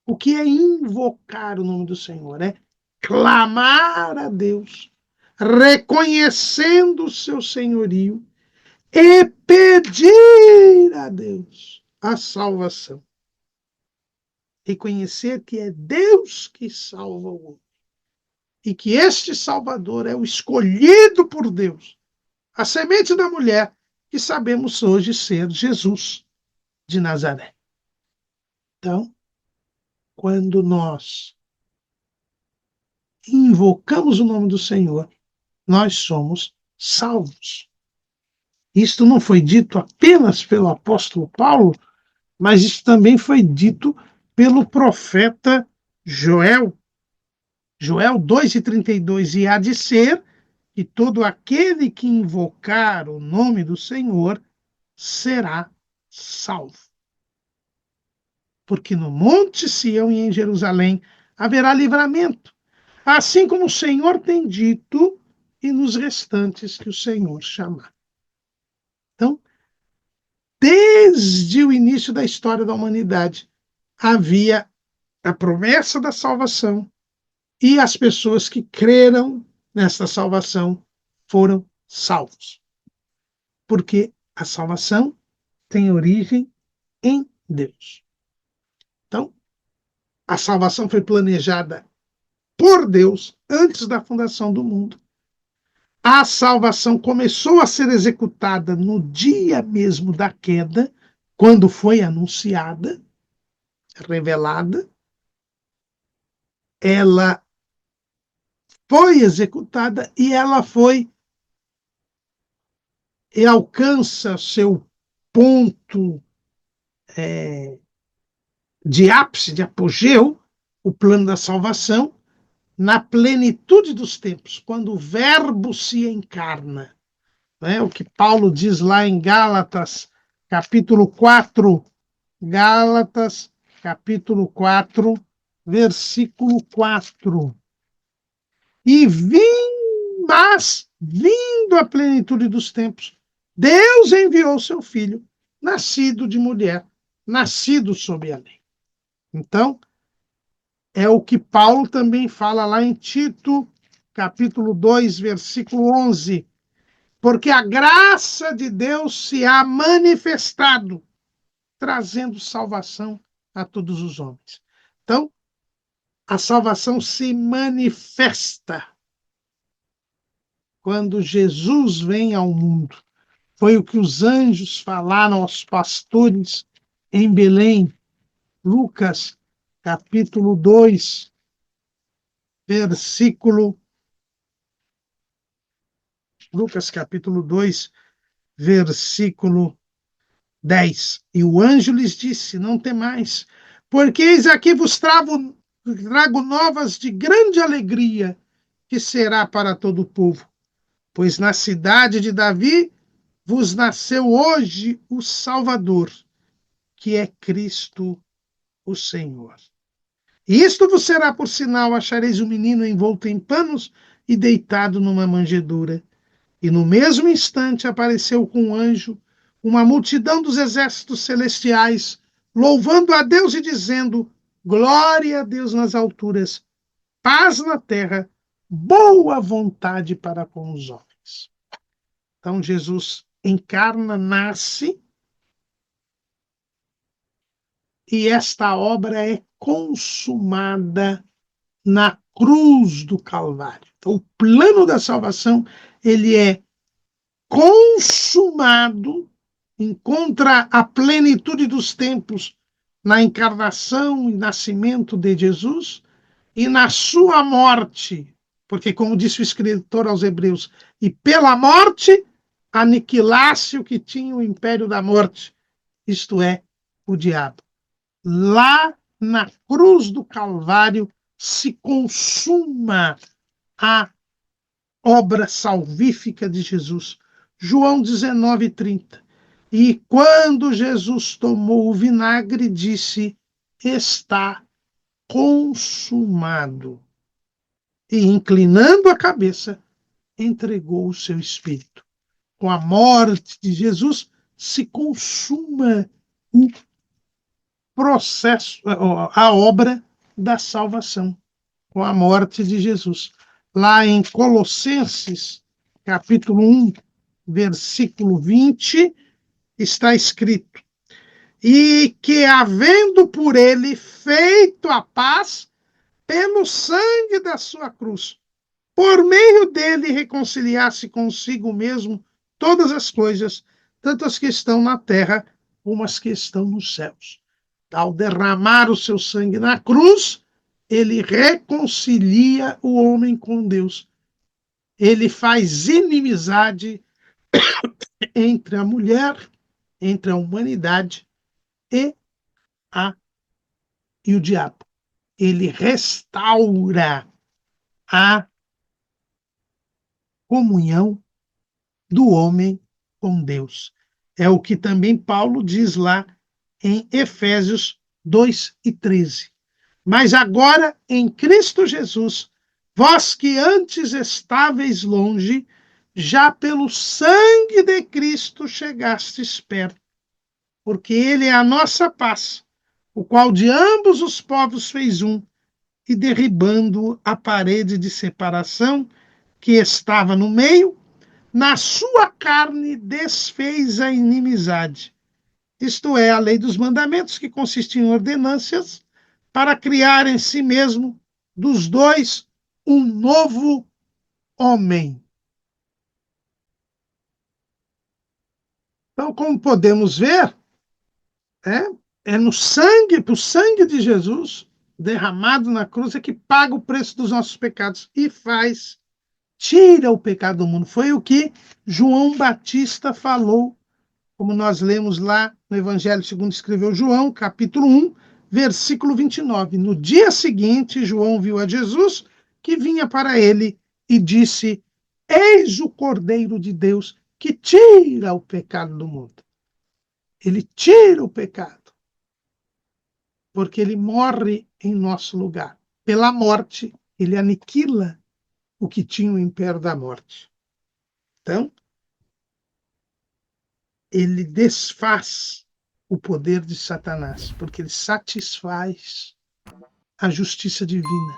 O que é invocar o nome do Senhor? É clamar a Deus, reconhecendo o seu senhorio e pedir a Deus a salvação. Reconhecer que é Deus que salva o homem e que este Salvador é o escolhido por Deus, a semente da mulher que sabemos hoje ser Jesus de Nazaré. Então, quando nós invocamos o nome do Senhor, nós somos salvos. Isto não foi dito apenas pelo apóstolo Paulo, mas isso também foi dito pelo profeta Joel. Joel 2:32, e há de ser que todo aquele que invocar o nome do Senhor será salvo. Porque no Monte Sião e em Jerusalém haverá livramento, assim como o Senhor tem dito, e nos restantes que o Senhor chamar. Então, desde o início da história da humanidade, havia a promessa da salvação e as pessoas que creram nesta salvação foram salvos. Porque a salvação tem origem em Deus. Então, a salvação foi planejada por Deus antes da fundação do mundo. A salvação começou a ser executada no dia mesmo da queda, quando foi anunciada, revelada. Ela foi executada e ela foi e alcança seu ponto de ápice, de apogeu, o plano da salvação, na plenitude dos tempos, quando o Verbo se encarna. O que Paulo diz lá em Gálatas, capítulo 4, Gálatas, capítulo 4, versículo 4. Mas, vindo a plenitude dos tempos, Deus enviou seu filho, nascido de mulher, nascido sob a lei. Então, é o que Paulo também fala lá em Tito, capítulo 2, versículo 11. Porque a graça de Deus se há manifestado, trazendo salvação a todos os homens. Então, a salvação se manifesta quando Jesus vem ao mundo. Foi o que os anjos falaram aos pastores em Belém. Lucas, capítulo 2, versículo... Lucas, capítulo 2, versículo 10. E o anjo lhes disse: não temais, porque eis aqui vos trago novas de grande alegria, que será para todo o povo. Pois na cidade de Davi vos nasceu hoje o Salvador, que é Cristo o Senhor. E isto vos será por sinal: achareis o menino envolto em panos e deitado numa manjedoura. E no mesmo instante apareceu com um anjo uma multidão dos exércitos celestiais, louvando a Deus e dizendo: glória a Deus nas alturas, paz na terra, boa vontade para com os homens. Então Jesus encarna, nasce, e esta obra é consumada na cruz do Calvário. Então, o plano da salvação, ele é consumado, encontra a plenitude dos tempos na encarnação e nascimento de Jesus e na sua morte, porque, como disse o escritor aos Hebreus, e pela morte aniquilasse o que tinha o império da morte, isto é, o diabo. Lá na cruz do Calvário se consuma a obra salvífica de Jesus. João 19:30. E quando Jesus tomou o vinagre, disse: está consumado. E, inclinando a cabeça, entregou o seu espírito. Com a morte de Jesus, se consuma o processo, a obra da salvação, com a morte de Jesus. Lá em Colossenses, capítulo 1, versículo 20, está escrito: e que, havendo por ele feito a paz pelo sangue da sua cruz, por meio dele reconciliasse consigo mesmo todas as coisas, tanto as que estão na terra como as que estão nos céus. Ao derramar o seu sangue na cruz, ele reconcilia o homem com Deus. Ele faz inimizade entre a mulher, entre a humanidade e, e o diabo. Ele restaura a comunhão do homem com Deus. É o que também Paulo diz lá em Efésios 2:13. Mas agora, em Cristo Jesus, vós que antes estáveis longe, já pelo sangue de Cristo chegastes perto, porque ele é a nossa paz, o qual de ambos os povos fez um, e derribando a parede de separação que estava no meio, na sua carne desfez a inimizade, isto é, a lei dos mandamentos, que consiste em ordenâncias, para criar em si mesmo dos dois um novo homem. Então, como podemos ver, é no sangue, o sangue de Jesus derramado na cruz, é que paga o preço dos nossos pecados e tira o pecado do mundo. Foi o que João Batista falou, como nós lemos lá no Evangelho segundo escreveu João, capítulo 1, versículo 29. No dia seguinte, João viu a Jesus que vinha para ele e disse: eis o Cordeiro de Deus que tira o pecado do mundo. Ele tira o pecado, porque ele morre em nosso lugar. Pela morte, ele aniquila o que tinha o império da morte. Então, ele desfaz o poder de Satanás, porque ele satisfaz a justiça divina.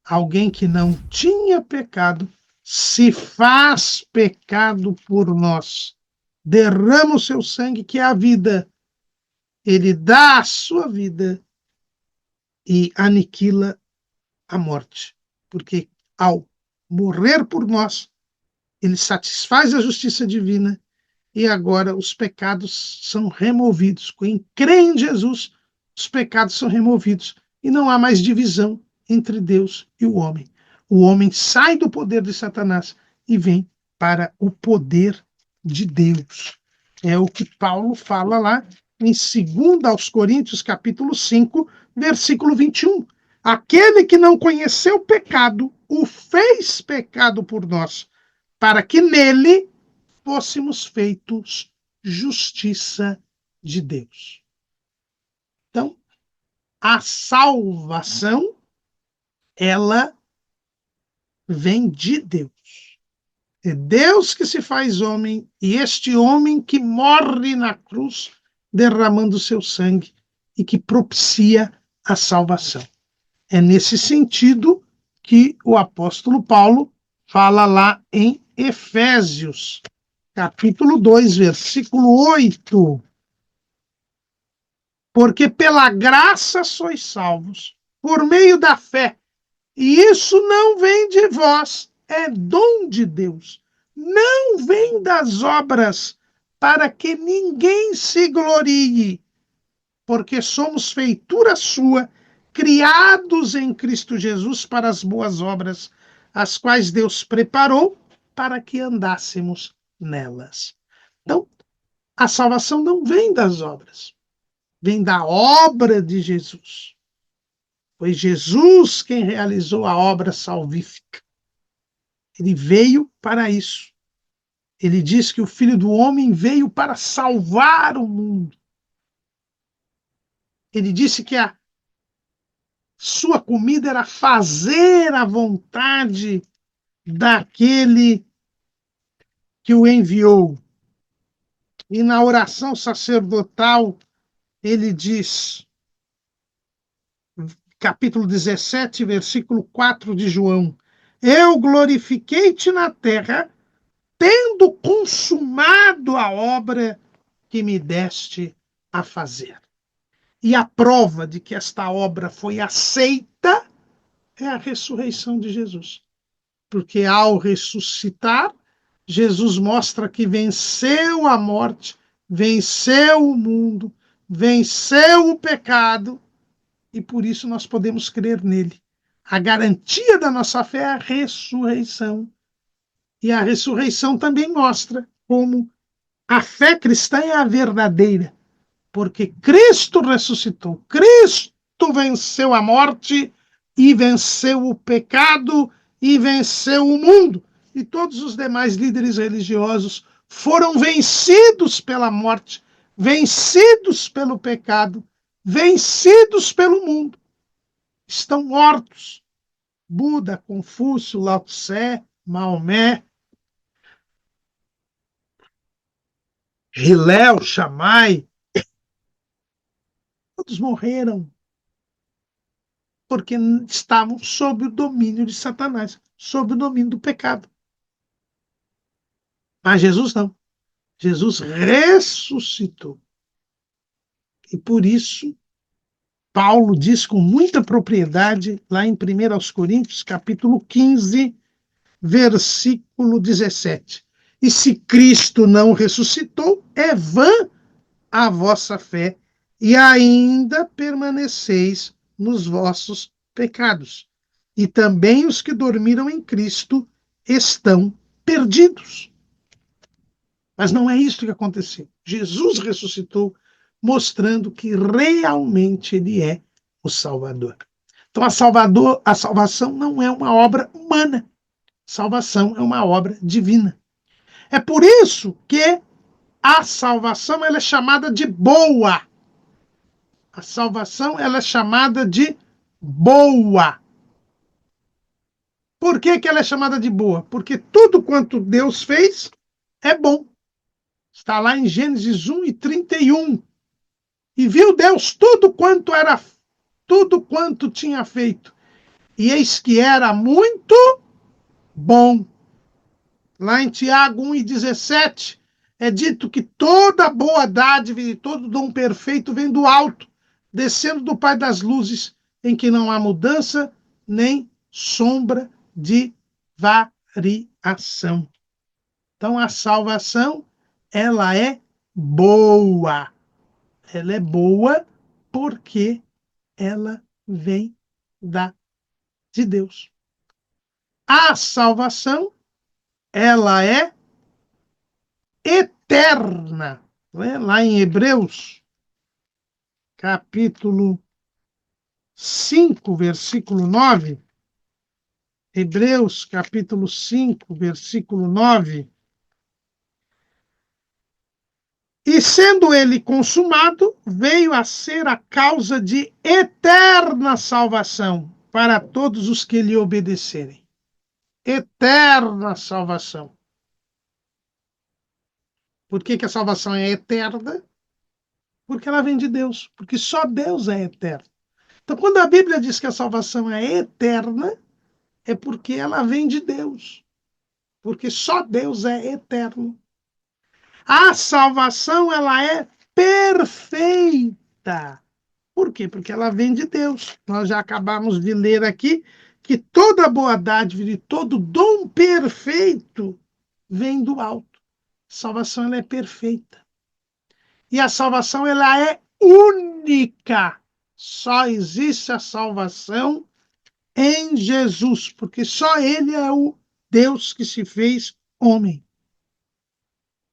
Alguém que não tinha pecado se faz pecado por nós. Derrama o seu sangue, que é a vida. Ele dá a sua vida e aniquila a morte. Porque ao morrer por nós, ele satisfaz a justiça divina e agora os pecados são removidos. Quem crê em Jesus, os pecados são removidos e não há mais divisão entre Deus e o homem. O homem sai do poder de Satanás e vem para o poder de Deus. É o que Paulo fala lá em 2 Coríntios, capítulo 5, versículo 21. Aquele que não conheceu o pecado, o fez pecado por nós, para que nele fôssemos feitos justiça de Deus. Então, a salvação, ela vem de Deus. É Deus que se faz homem e este homem que morre na cruz derramando seu sangue e que propicia a salvação. É nesse sentido que o apóstolo Paulo fala lá em Efésios, capítulo 2, versículo 8. Porque pela graça sois salvos, por meio da fé. E isso não vem de vós, é dom de Deus. Não vem das obras, para que ninguém se glorie, porque somos feitura sua, criados em Cristo Jesus para as boas obras, as quais Deus preparou para que andássemos nelas. Então, a salvação não vem das obras, vem da obra de Jesus. Foi Jesus quem realizou a obra salvífica. Ele veio para isso. Ele diz que o Filho do Homem veio para salvar o mundo. Ele disse que a sua comida era fazer a vontade daquele que o enviou. E na oração sacerdotal, ele diz, capítulo 17, versículo 4 de João: eu glorifiquei-te na terra, tendo consumado a obra que me deste a fazer. E a prova de que esta obra foi aceita é a ressurreição de Jesus. Porque ao ressuscitar, Jesus mostra que venceu a morte, venceu o mundo, venceu o pecado, e por isso nós podemos crer nele. A garantia da nossa fé é a ressurreição. E a ressurreição também mostra como a fé cristã é a verdadeira, porque Cristo ressuscitou, Cristo venceu a morte e venceu o pecado e venceu o mundo. E todos os demais líderes religiosos foram vencidos pela morte, vencidos pelo pecado, vencidos pelo mundo. Estão mortos. Buda, Confúcio, Lao Tse, Maomé, Hillel, Shammai, todos morreram porque estavam sob o domínio de Satanás, sob o domínio do pecado. Mas Jesus não. Jesus ressuscitou. E por isso, Paulo diz com muita propriedade, lá em 1 Coríntios, capítulo 15, versículo 17. E se Cristo não ressuscitou, é vã a vossa fé, e ainda permaneceis nos vossos pecados. E também os que dormiram em Cristo estão perdidos. Mas não é isso que aconteceu. Jesus ressuscitou, mostrando que realmente ele é o Salvador. Então a salvação não é uma obra humana. Salvação é uma obra divina. É por isso que a salvação ela é chamada de boa. A salvação ela é chamada de boa. Por que ela é chamada de boa? Porque tudo quanto Deus fez é bom. Está lá em Gênesis 1:31. E viu Deus tudo quanto tinha feito. E eis que era muito bom. Lá em Tiago 1:17, é dito que toda boa dádiva e todo dom perfeito vem do alto, descendo do Pai das luzes, em que não há mudança nem sombra de variação. Então a salvação, ela é boa. Ela é boa porque ela vem de Deus. A salvação, ela é eterna. Lá em Hebreus, capítulo 5, versículo 9. Hebreus, capítulo 5, versículo 9. E sendo ele consumado, veio a ser a causa de eterna salvação para todos os que lhe obedecerem. Eterna salvação. Por que a salvação é eterna? Porque ela vem de Deus. Porque só Deus é eterno. Então, quando a Bíblia diz que a salvação é eterna, é porque ela vem de Deus. Porque só Deus é eterno. A salvação, ela é perfeita. Por quê? Porque ela vem de Deus. Nós já acabamos de ler aqui que toda boa dádiva e todo dom perfeito vem do alto. A salvação, ela é perfeita. E a salvação, ela é única. Só existe a salvação em Jesus, porque só ele é o Deus que se fez homem.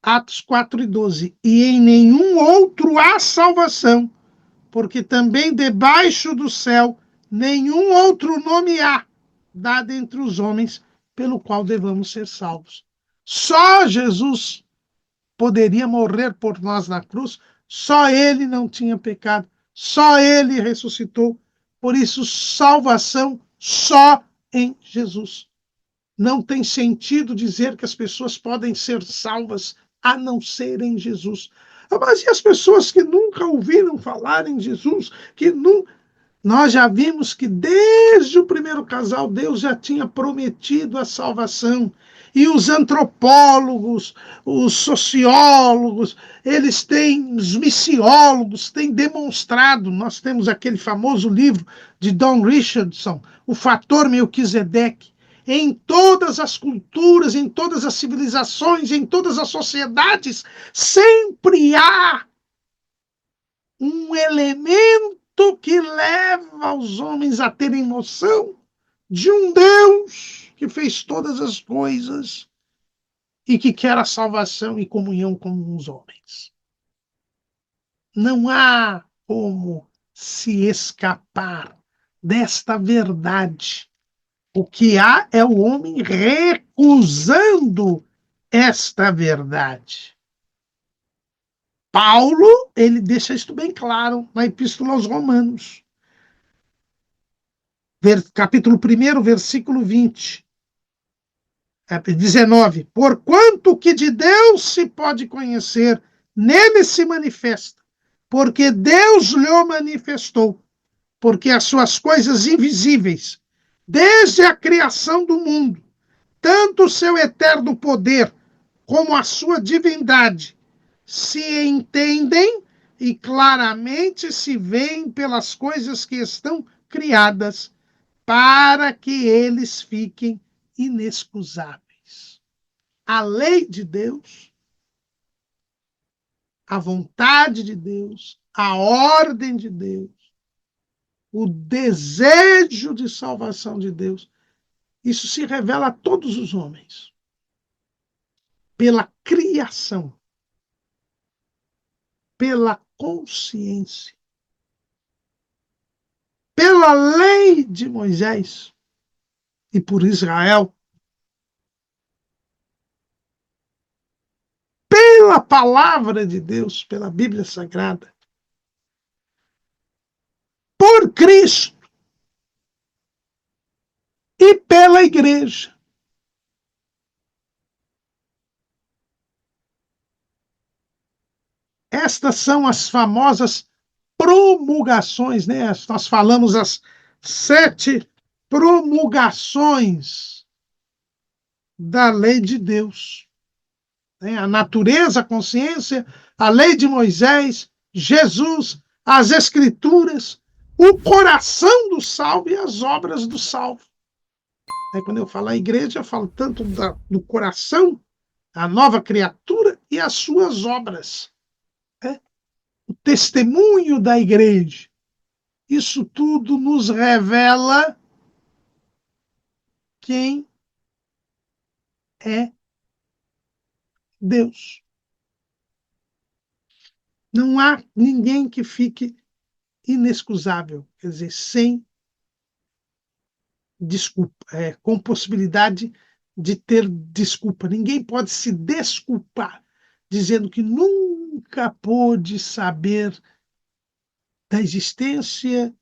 Atos 4:12. E em nenhum outro há salvação, porque também debaixo do céu nenhum outro nome há dado entre os homens pelo qual devamos ser salvos. Só Jesus poderia morrer por nós na cruz, só ele não tinha pecado, só ele ressuscitou. Por isso, salvação só em Jesus. Não tem sentido dizer que as pessoas podem ser salvas a não ser em Jesus. Mas e as pessoas que nunca ouviram falar em Jesus, que nunca. Nós já vimos que desde o primeiro casal Deus já tinha prometido a salvação. E os antropólogos, os sociólogos, eles têm, os missiólogos têm demonstrado. Nós temos aquele famoso livro de Don Richardson, O Fator Melquisedeque. Em todas as culturas, em todas as civilizações, em todas as sociedades, sempre há um elemento que leva os homens a terem noção de um Deus que fez todas as coisas e que quer a salvação e comunhão com os homens. Não há como se escapar desta verdade. O que há é o homem recusando esta verdade. Paulo, ele deixa isso bem claro na Epístola aos Romanos. Capítulo 1, versículo 19. Porquanto que de Deus se pode conhecer, nele se manifesta, porque Deus lhe manifestou, porque as suas coisas invisíveis, desde a criação do mundo, tanto o seu eterno poder como a sua divindade, se entendem e claramente se veem pelas coisas que estão criadas, para que eles fiquem inexcusáveis. A lei de Deus, a vontade de Deus, a ordem de Deus, o desejo de salvação de Deus, isso se revela a todos os homens pela criação, pela consciência, pela lei de Moisés e por Israel, pela palavra de Deus, pela Bíblia Sagrada, por Cristo, e pela igreja. Estas são as famosas promulgações, né? Nós falamos as 7 promulgações da lei de Deus. A natureza, a consciência, a lei de Moisés, Jesus, as escrituras, o coração do salvo e as obras do salvo. Quando eu falo a igreja, eu falo tanto do coração, a nova criatura e as suas obras. O testemunho da igreja. Isso tudo nos revela quem é Deus. Não há ninguém que fique inexcusável, quer dizer, sem desculpa, com possibilidade de ter desculpa. Ninguém pode se desculpar dizendo que nunca pôde saber da existência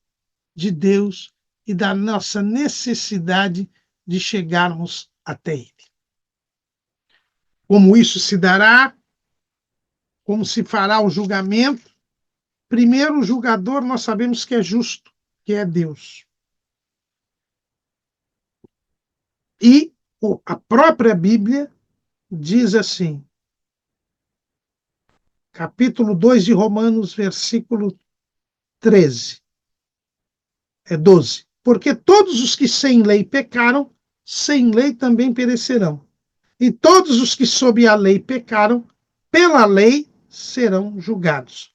de Deus e da nossa necessidade de chegarmos até Ele. Como isso se dará, como se fará o julgamento. Primeiro, o julgador nós sabemos que é justo, que é Deus. E a própria Bíblia diz assim, capítulo 2 de Romanos, versículo 13. 12. Porque todos os que sem lei pecaram, sem lei também perecerão. E todos os que sob a lei pecaram, pela lei serão julgados.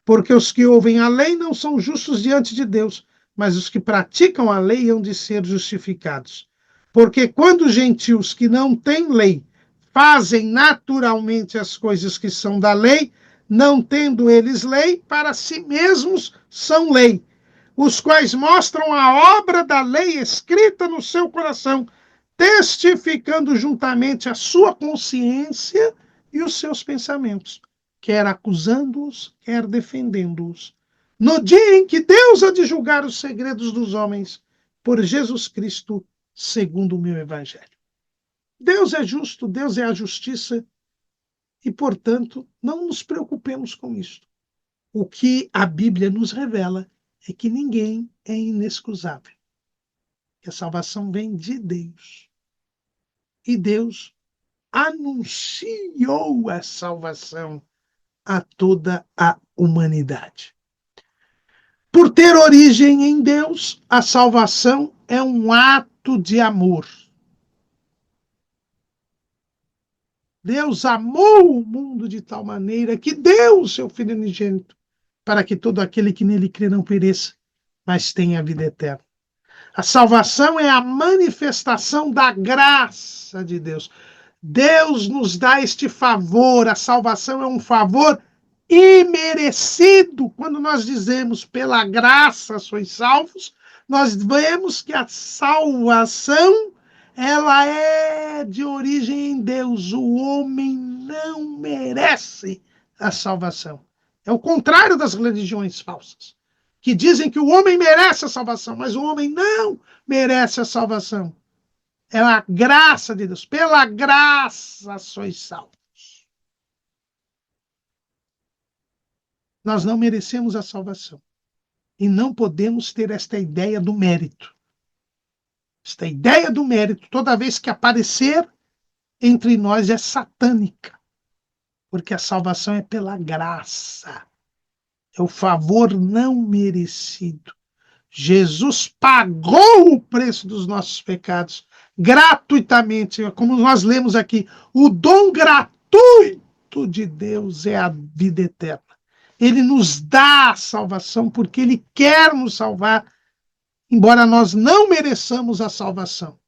Porque os que ouvem a lei não são justos diante de Deus, mas os que praticam a lei hão de ser justificados. Porque quando os gentios que não têm lei fazem naturalmente as coisas que são da lei, não tendo eles lei, para si mesmos são lei, os quais mostram a obra da lei escrita no seu coração, testificando juntamente a sua consciência e os seus pensamentos, quer acusando-os, quer defendendo-os. No dia em que Deus há de julgar os segredos dos homens, por Jesus Cristo, segundo o meu evangelho. Deus é justo, Deus é a justiça, e, portanto, não nos preocupemos com isso. O que a Bíblia nos revela é que ninguém é inexcusável. Que a salvação vem de Deus. E Deus anunciou a salvação a toda a humanidade. Por ter origem em Deus, a salvação é um ato de amor. Deus amou o mundo de tal maneira que deu o seu Filho unigênito, para que todo aquele que nele crê não pereça, mas tenha a vida eterna. A salvação é a manifestação da graça de Deus. Deus nos dá este favor, a salvação é um favor imerecido. Quando nós dizemos pela graça sois salvos, nós vemos que a salvação ela é de origem em Deus. O homem não merece a salvação. É o contrário das religiões falsas, que dizem que o homem merece a salvação, mas o homem não merece a salvação. É a graça de Deus. Pela graça sois salvos. Nós não merecemos a salvação. E não podemos ter esta ideia do mérito. Esta ideia do mérito, toda vez que aparecer entre nós, é satânica. Porque a salvação é pela graça. É o favor não merecido. Jesus pagou o preço dos nossos pecados gratuitamente, como nós lemos aqui. O dom gratuito de Deus é a vida eterna. Ele nos dá a salvação porque Ele quer nos salvar, embora nós não mereçamos a salvação.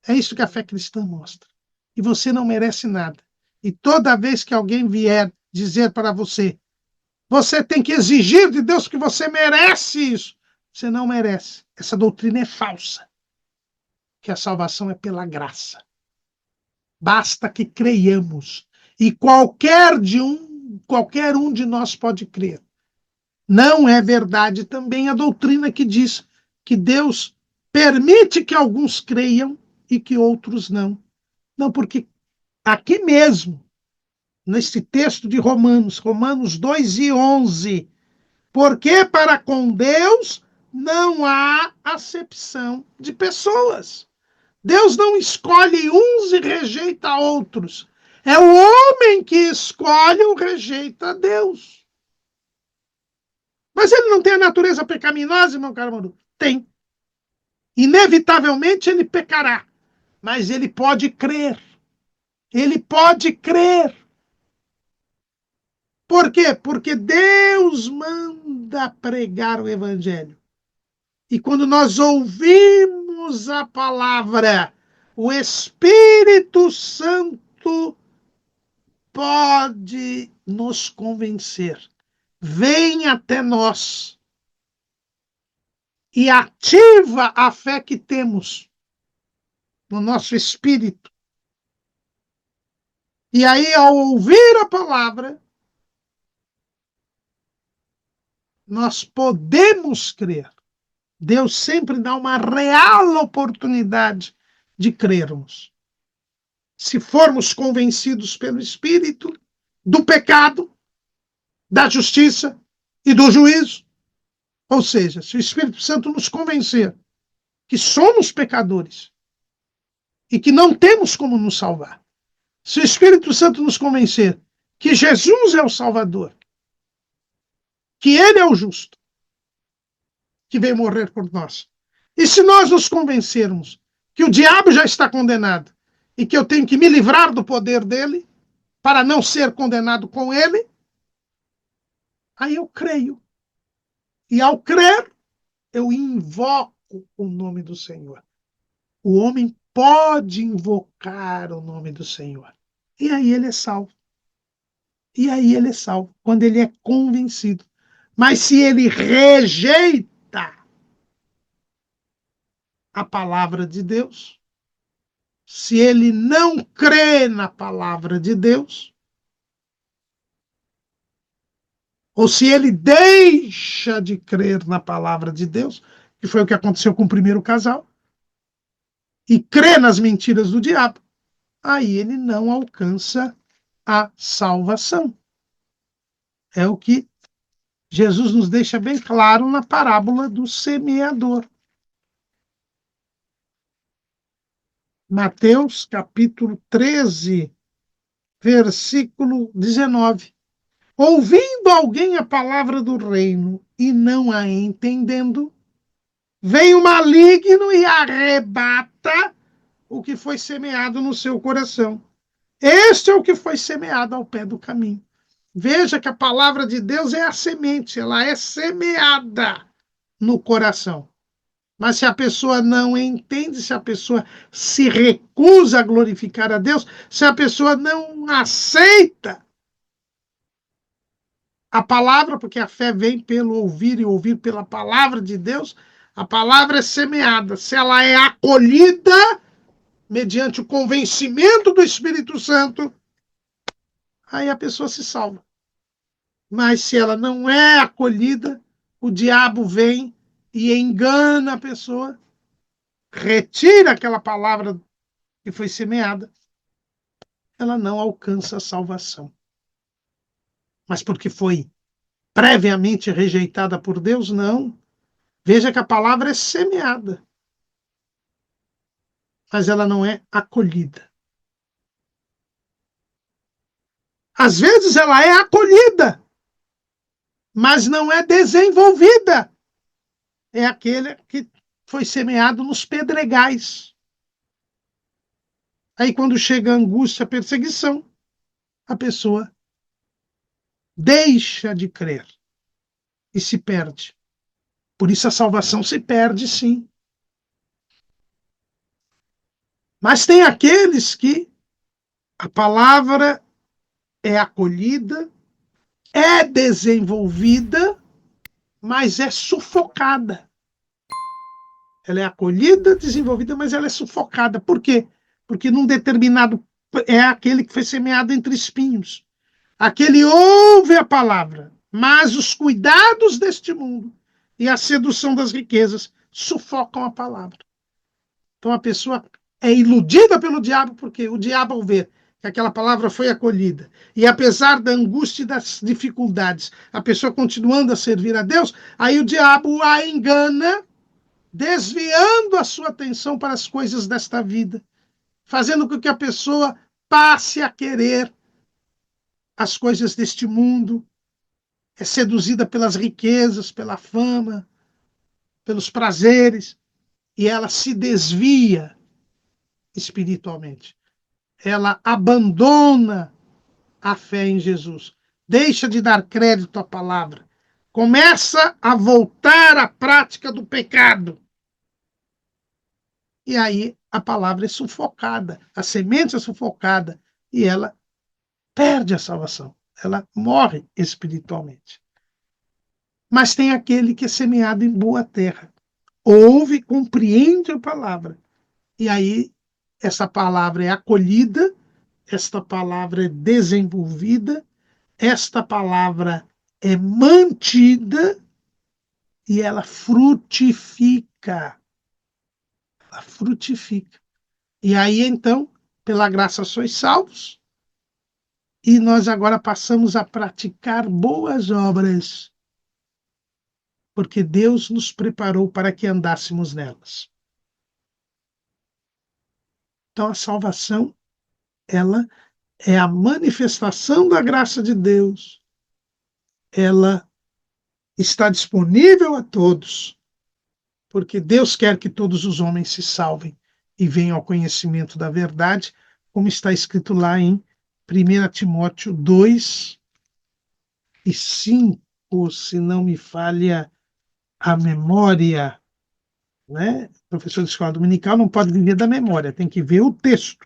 É isso que a fé cristã mostra. E você não merece nada. E toda vez que alguém vier dizer para você, você tem que exigir de Deus que você merece isso, você não merece. Essa doutrina é falsa. Que a salvação é pela graça. Basta que creiamos. E qualquer um de nós pode crer. Não é verdade também a doutrina que diz que Deus permite que alguns creiam e que outros não. Não, porque aqui mesmo, nesse texto de Romanos, Romanos 2:11, porque para com Deus não há acepção de pessoas. Deus não escolhe uns e rejeita outros. É o homem que escolhe ou rejeita Deus. Mas ele não tem a natureza pecaminosa, irmão Carmonu? Tem. Inevitavelmente ele pecará. Mas ele pode crer. Ele pode crer. Por quê? Porque Deus manda pregar o evangelho. E quando nós ouvimos a palavra, o Espírito Santo pode nos convencer. Vem até nós e ativa a fé que temos no nosso espírito. E aí, ao ouvir a palavra, nós podemos crer. Deus sempre dá uma real oportunidade de crermos. Se formos convencidos pelo Espírito do pecado, da justiça e do juízo. Ou seja, se o Espírito Santo nos convencer que somos pecadores e que não temos como nos salvar, se o Espírito Santo nos convencer que Jesus é o Salvador, que Ele é o justo, que veio morrer por nós, e se nós nos convencermos que o diabo já está condenado e que eu tenho que me livrar do poder dele para não ser condenado com ele, aí eu creio. E ao crer, eu invoco o nome do Senhor. O homem pode invocar o nome do Senhor. E aí ele é salvo. E aí ele é salvo, quando ele é convencido. Mas se ele rejeita a palavra de Deus, se ele não crê na palavra de Deus, ou se ele deixa de crer na palavra de Deus, que foi o que aconteceu com o primeiro casal, e crê nas mentiras do diabo, aí ele não alcança a salvação. É o que Jesus nos deixa bem claro na parábola do semeador. Mateus, capítulo 13, versículo 19. Ouvindo alguém a palavra do reino e não a entendendo, vem o maligno e arrebata o que foi semeado no seu coração. Este é o que foi semeado ao pé do caminho. Veja que a palavra de Deus é a semente, ela é semeada no coração. Mas se a pessoa não entende, se a pessoa se recusa a glorificar a Deus, se a pessoa não aceita a palavra, porque a fé vem pelo ouvir e ouvir pela palavra de Deus, a palavra é semeada. Se ela é acolhida mediante o convencimento do Espírito Santo, aí a pessoa se salva. Mas se ela não é acolhida, o diabo vem e engana a pessoa, retira aquela palavra que foi semeada, ela não alcança a salvação. Mas porque foi previamente rejeitada por Deus? Não. Veja que a palavra é semeada, mas ela não é acolhida. Às vezes ela é acolhida, mas não é desenvolvida. É aquele que foi semeado nos pedregais. Aí quando chega a angústia, a perseguição, a pessoa deixa de crer e se perde. Por isso a salvação se perde, sim. Mas tem aqueles que a palavra é acolhida, é desenvolvida, mas é sufocada. Ela é acolhida, desenvolvida, mas ela é sufocada. Por quê? Porque num determinado... É aquele que foi semeado entre espinhos. Aquele ouve a palavra, mas os cuidados deste mundo e a sedução das riquezas sufocam a palavra. Então a pessoa é iludida pelo diabo, porque o diabo, ao ver que aquela palavra foi acolhida, e apesar da angústia e das dificuldades, a pessoa continuando a servir a Deus, aí o diabo a engana, desviando a sua atenção para as coisas desta vida, fazendo com que a pessoa passe a querer as coisas deste mundo, é seduzida pelas riquezas, pela fama, pelos prazeres, e ela se desvia espiritualmente. Ela abandona a fé em Jesus, deixa de dar crédito à palavra, começa a voltar à prática do pecado. E aí a palavra é sufocada, a semente é sufocada e ela perde a salvação, ela morre espiritualmente. Mas tem aquele que é semeado em boa terra, ouve, compreende a palavra, e aí essa palavra é acolhida, esta palavra é desenvolvida, esta palavra é mantida e ela frutifica. Ela frutifica. E aí, então, pela graça sois salvos, e nós agora passamos a praticar boas obras, porque Deus nos preparou para que andássemos nelas. Então, a salvação, ela é a manifestação da graça de Deus. Ela está disponível a todos, porque Deus quer que todos os homens se salvem e venham ao conhecimento da verdade, como está escrito lá em 1 Timóteo 2 e 5, se não me falha a memória, né? O professor de escola dominical não pode viver da memória, tem que ver o texto.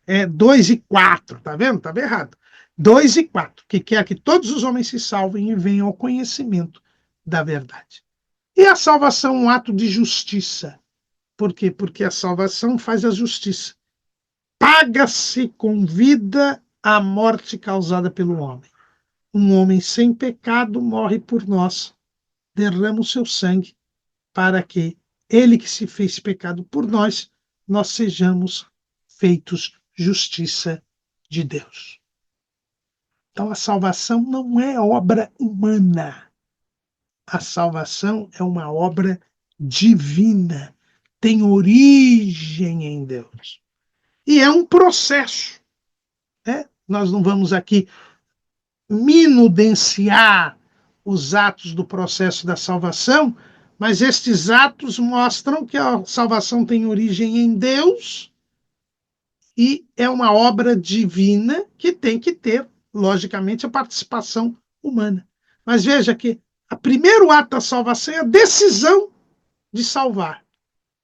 É 2 e 4, tá vendo? Estava errado. 2 e 4, que quer que todos os homens se salvem e venham ao conhecimento da verdade. E a salvação é um ato de justiça. Por quê? Porque a salvação faz a justiça. Paga-se com vida a morte causada pelo homem. Um homem sem pecado morre por nós, derrama o seu sangue, para que ele que se fez pecado por nós, nós sejamos feitos justiça de Deus. Então a salvação não é obra humana. A salvação é uma obra divina, tem origem em Deus. E é um processo. Né? Nós não vamos aqui minudenciar os atos do processo da salvação, mas estes atos mostram que a salvação tem origem em Deus e é uma obra divina que tem que ter, logicamente, a participação humana. Mas veja que o primeiro ato da salvação é a decisão de salvar.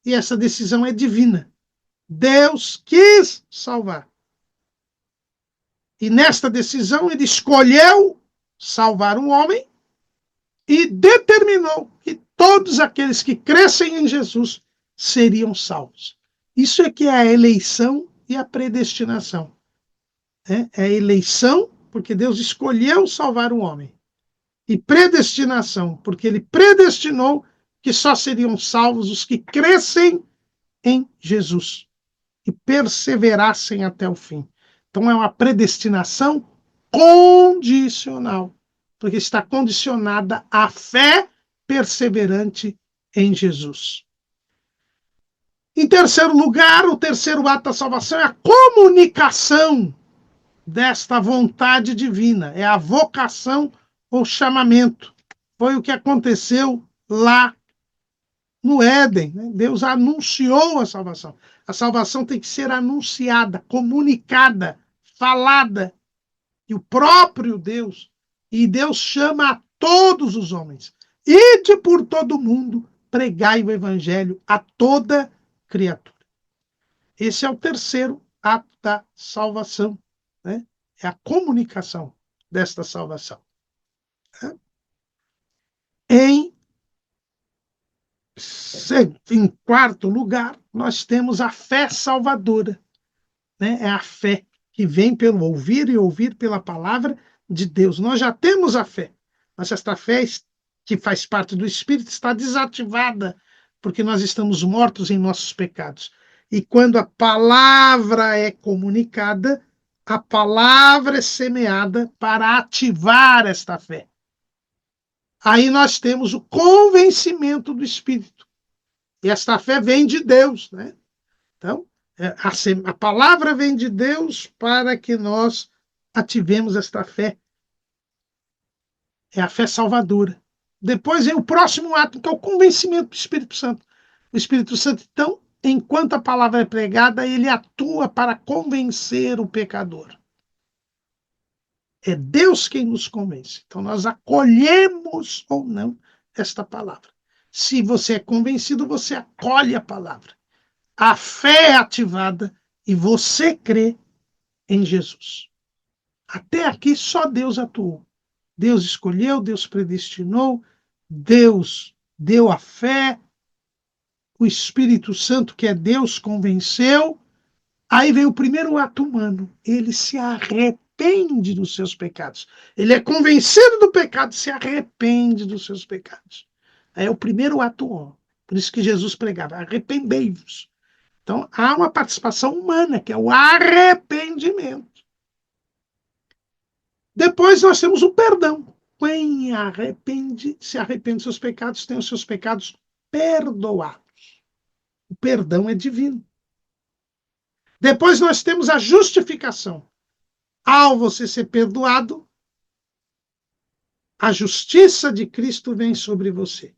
E essa decisão é divina. Deus quis salvar. E nesta decisão ele escolheu salvar um homem e determinou que todos aqueles que crescem em Jesus seriam salvos. Isso é que é a eleição e a predestinação. É a eleição, porque Deus escolheu salvar um homem. E predestinação, porque ele predestinou que só seriam salvos os que crescem em Jesus e perseverassem até o fim. Então é uma predestinação condicional, porque está condicionada à fé perseverante em Jesus. Em terceiro lugar, o terceiro ato da salvação é a comunicação desta vontade divina, é a vocação ou chamamento. Foi o que aconteceu lá no Éden. Né? Deus anunciou a salvação. A salvação tem que ser anunciada, comunicada, falada. E o próprio Deus, e Deus chama a todos os homens. Ide por todo mundo, pregai o evangelho a toda criatura. Esse é o terceiro ato da salvação. Né? É a comunicação desta salvação. Em quarto lugar, nós temos a fé salvadora. Né? É a fé que vem pelo ouvir e ouvir pela palavra de Deus. Nós já temos a fé, mas esta fé que faz parte do Espírito está desativada porque nós estamos mortos em nossos pecados. E quando a palavra é comunicada, a palavra é semeada para ativar esta fé. Aí nós temos o convencimento do Espírito. E esta fé vem de Deus, né? Então, a palavra vem de Deus para que nós ativemos esta fé. É a fé salvadora. Depois vem o próximo ato, que é o convencimento do Espírito Santo. O Espírito Santo, então, enquanto a palavra é pregada, ele atua para convencer o pecador. É Deus quem nos convence. Então, nós acolhemos ou não esta palavra. Se você é convencido, você acolhe a palavra. A fé é ativada e você crê em Jesus. Até aqui, só Deus atuou. Deus escolheu, Deus predestinou, Deus deu a fé, o Espírito Santo, que é Deus, convenceu. Aí vem o primeiro ato humano. Ele se arrepende dos seus pecados. Ele é convencido do pecado, se arrepende dos seus pecados. Aí é o primeiro ato humano. Por isso que Jesus pregava: arrependei-vos. Então há uma participação humana, que é o arrependimento. Depois nós temos o perdão. Quem se arrepende dos seus pecados, tem os seus pecados perdoados. O perdão é divino. Depois nós temos a justificação. Ao você ser perdoado, a justiça de Cristo vem sobre você.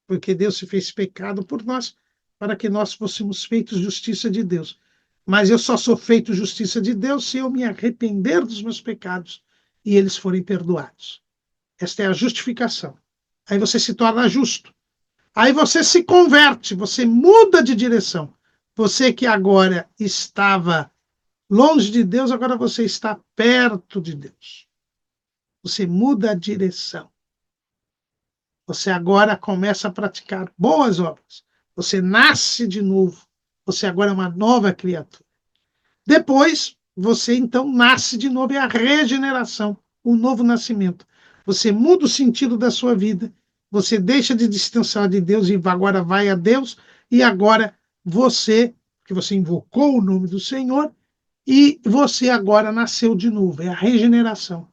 Porque Deus se fez pecado por nós, para que nós fôssemos feitos justiça de Deus. Mas eu só sou feito justiça de Deus se eu me arrepender dos meus pecados e eles forem perdoados. Esta é a justificação. Aí você se torna justo. Aí você se converte, você muda de direção. Você que agora estava longe de Deus, agora você está perto de Deus. Você muda a direção. Você agora começa a praticar boas obras. Você nasce de novo. Você agora é uma nova criatura. Depois, você então nasce de novo, é a regeneração, o novo nascimento. Você muda o sentido da sua vida, você deixa de distanciar de Deus e agora vai a Deus, e agora que você invocou o nome do Senhor, e você agora nasceu de novo, é a regeneração.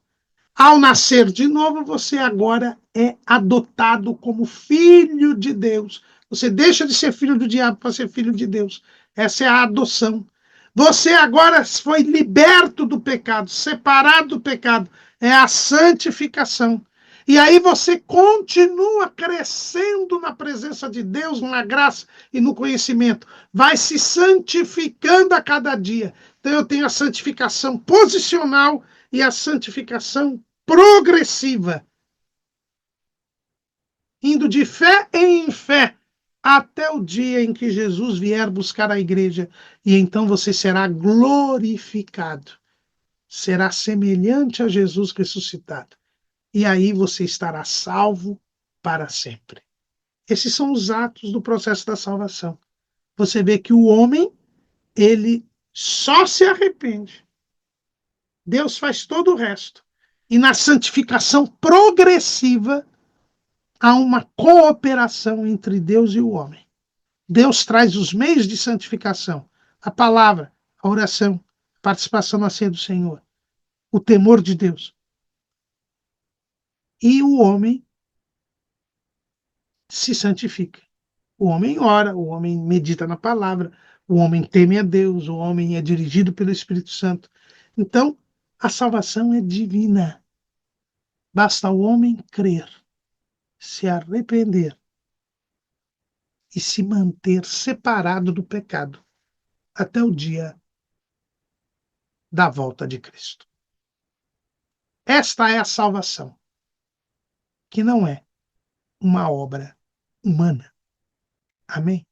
Ao nascer de novo, você agora é adotado como filho de Deus. Você deixa de ser filho do diabo para ser filho de Deus. Essa é a adoção. Você agora foi liberto do pecado, separado do pecado. É a santificação. E aí você continua crescendo na presença de Deus, na graça e no conhecimento. Vai se santificando a cada dia. Então eu tenho a santificação posicional e a santificação progressiva, indo de fé em fé, até o dia em que Jesus vier buscar a igreja, e então você será glorificado, será semelhante a Jesus ressuscitado, e aí você estará salvo para sempre. Esses são os atos do processo da salvação. Você vê que o homem, ele só se arrepende. Deus faz todo o resto. E na santificação progressiva, há uma cooperação entre Deus e o homem. Deus traz os meios de santificação, a palavra, a oração, a participação na ceia do Senhor, o temor de Deus. E o homem se santifica. O homem ora, o homem medita na palavra, o homem teme a Deus, o homem é dirigido pelo Espírito Santo. Então, a salvação é divina. Basta o homem crer, se arrepender e se manter separado do pecado até o dia da volta de Cristo. Esta é a salvação, que não é uma obra humana. Amém?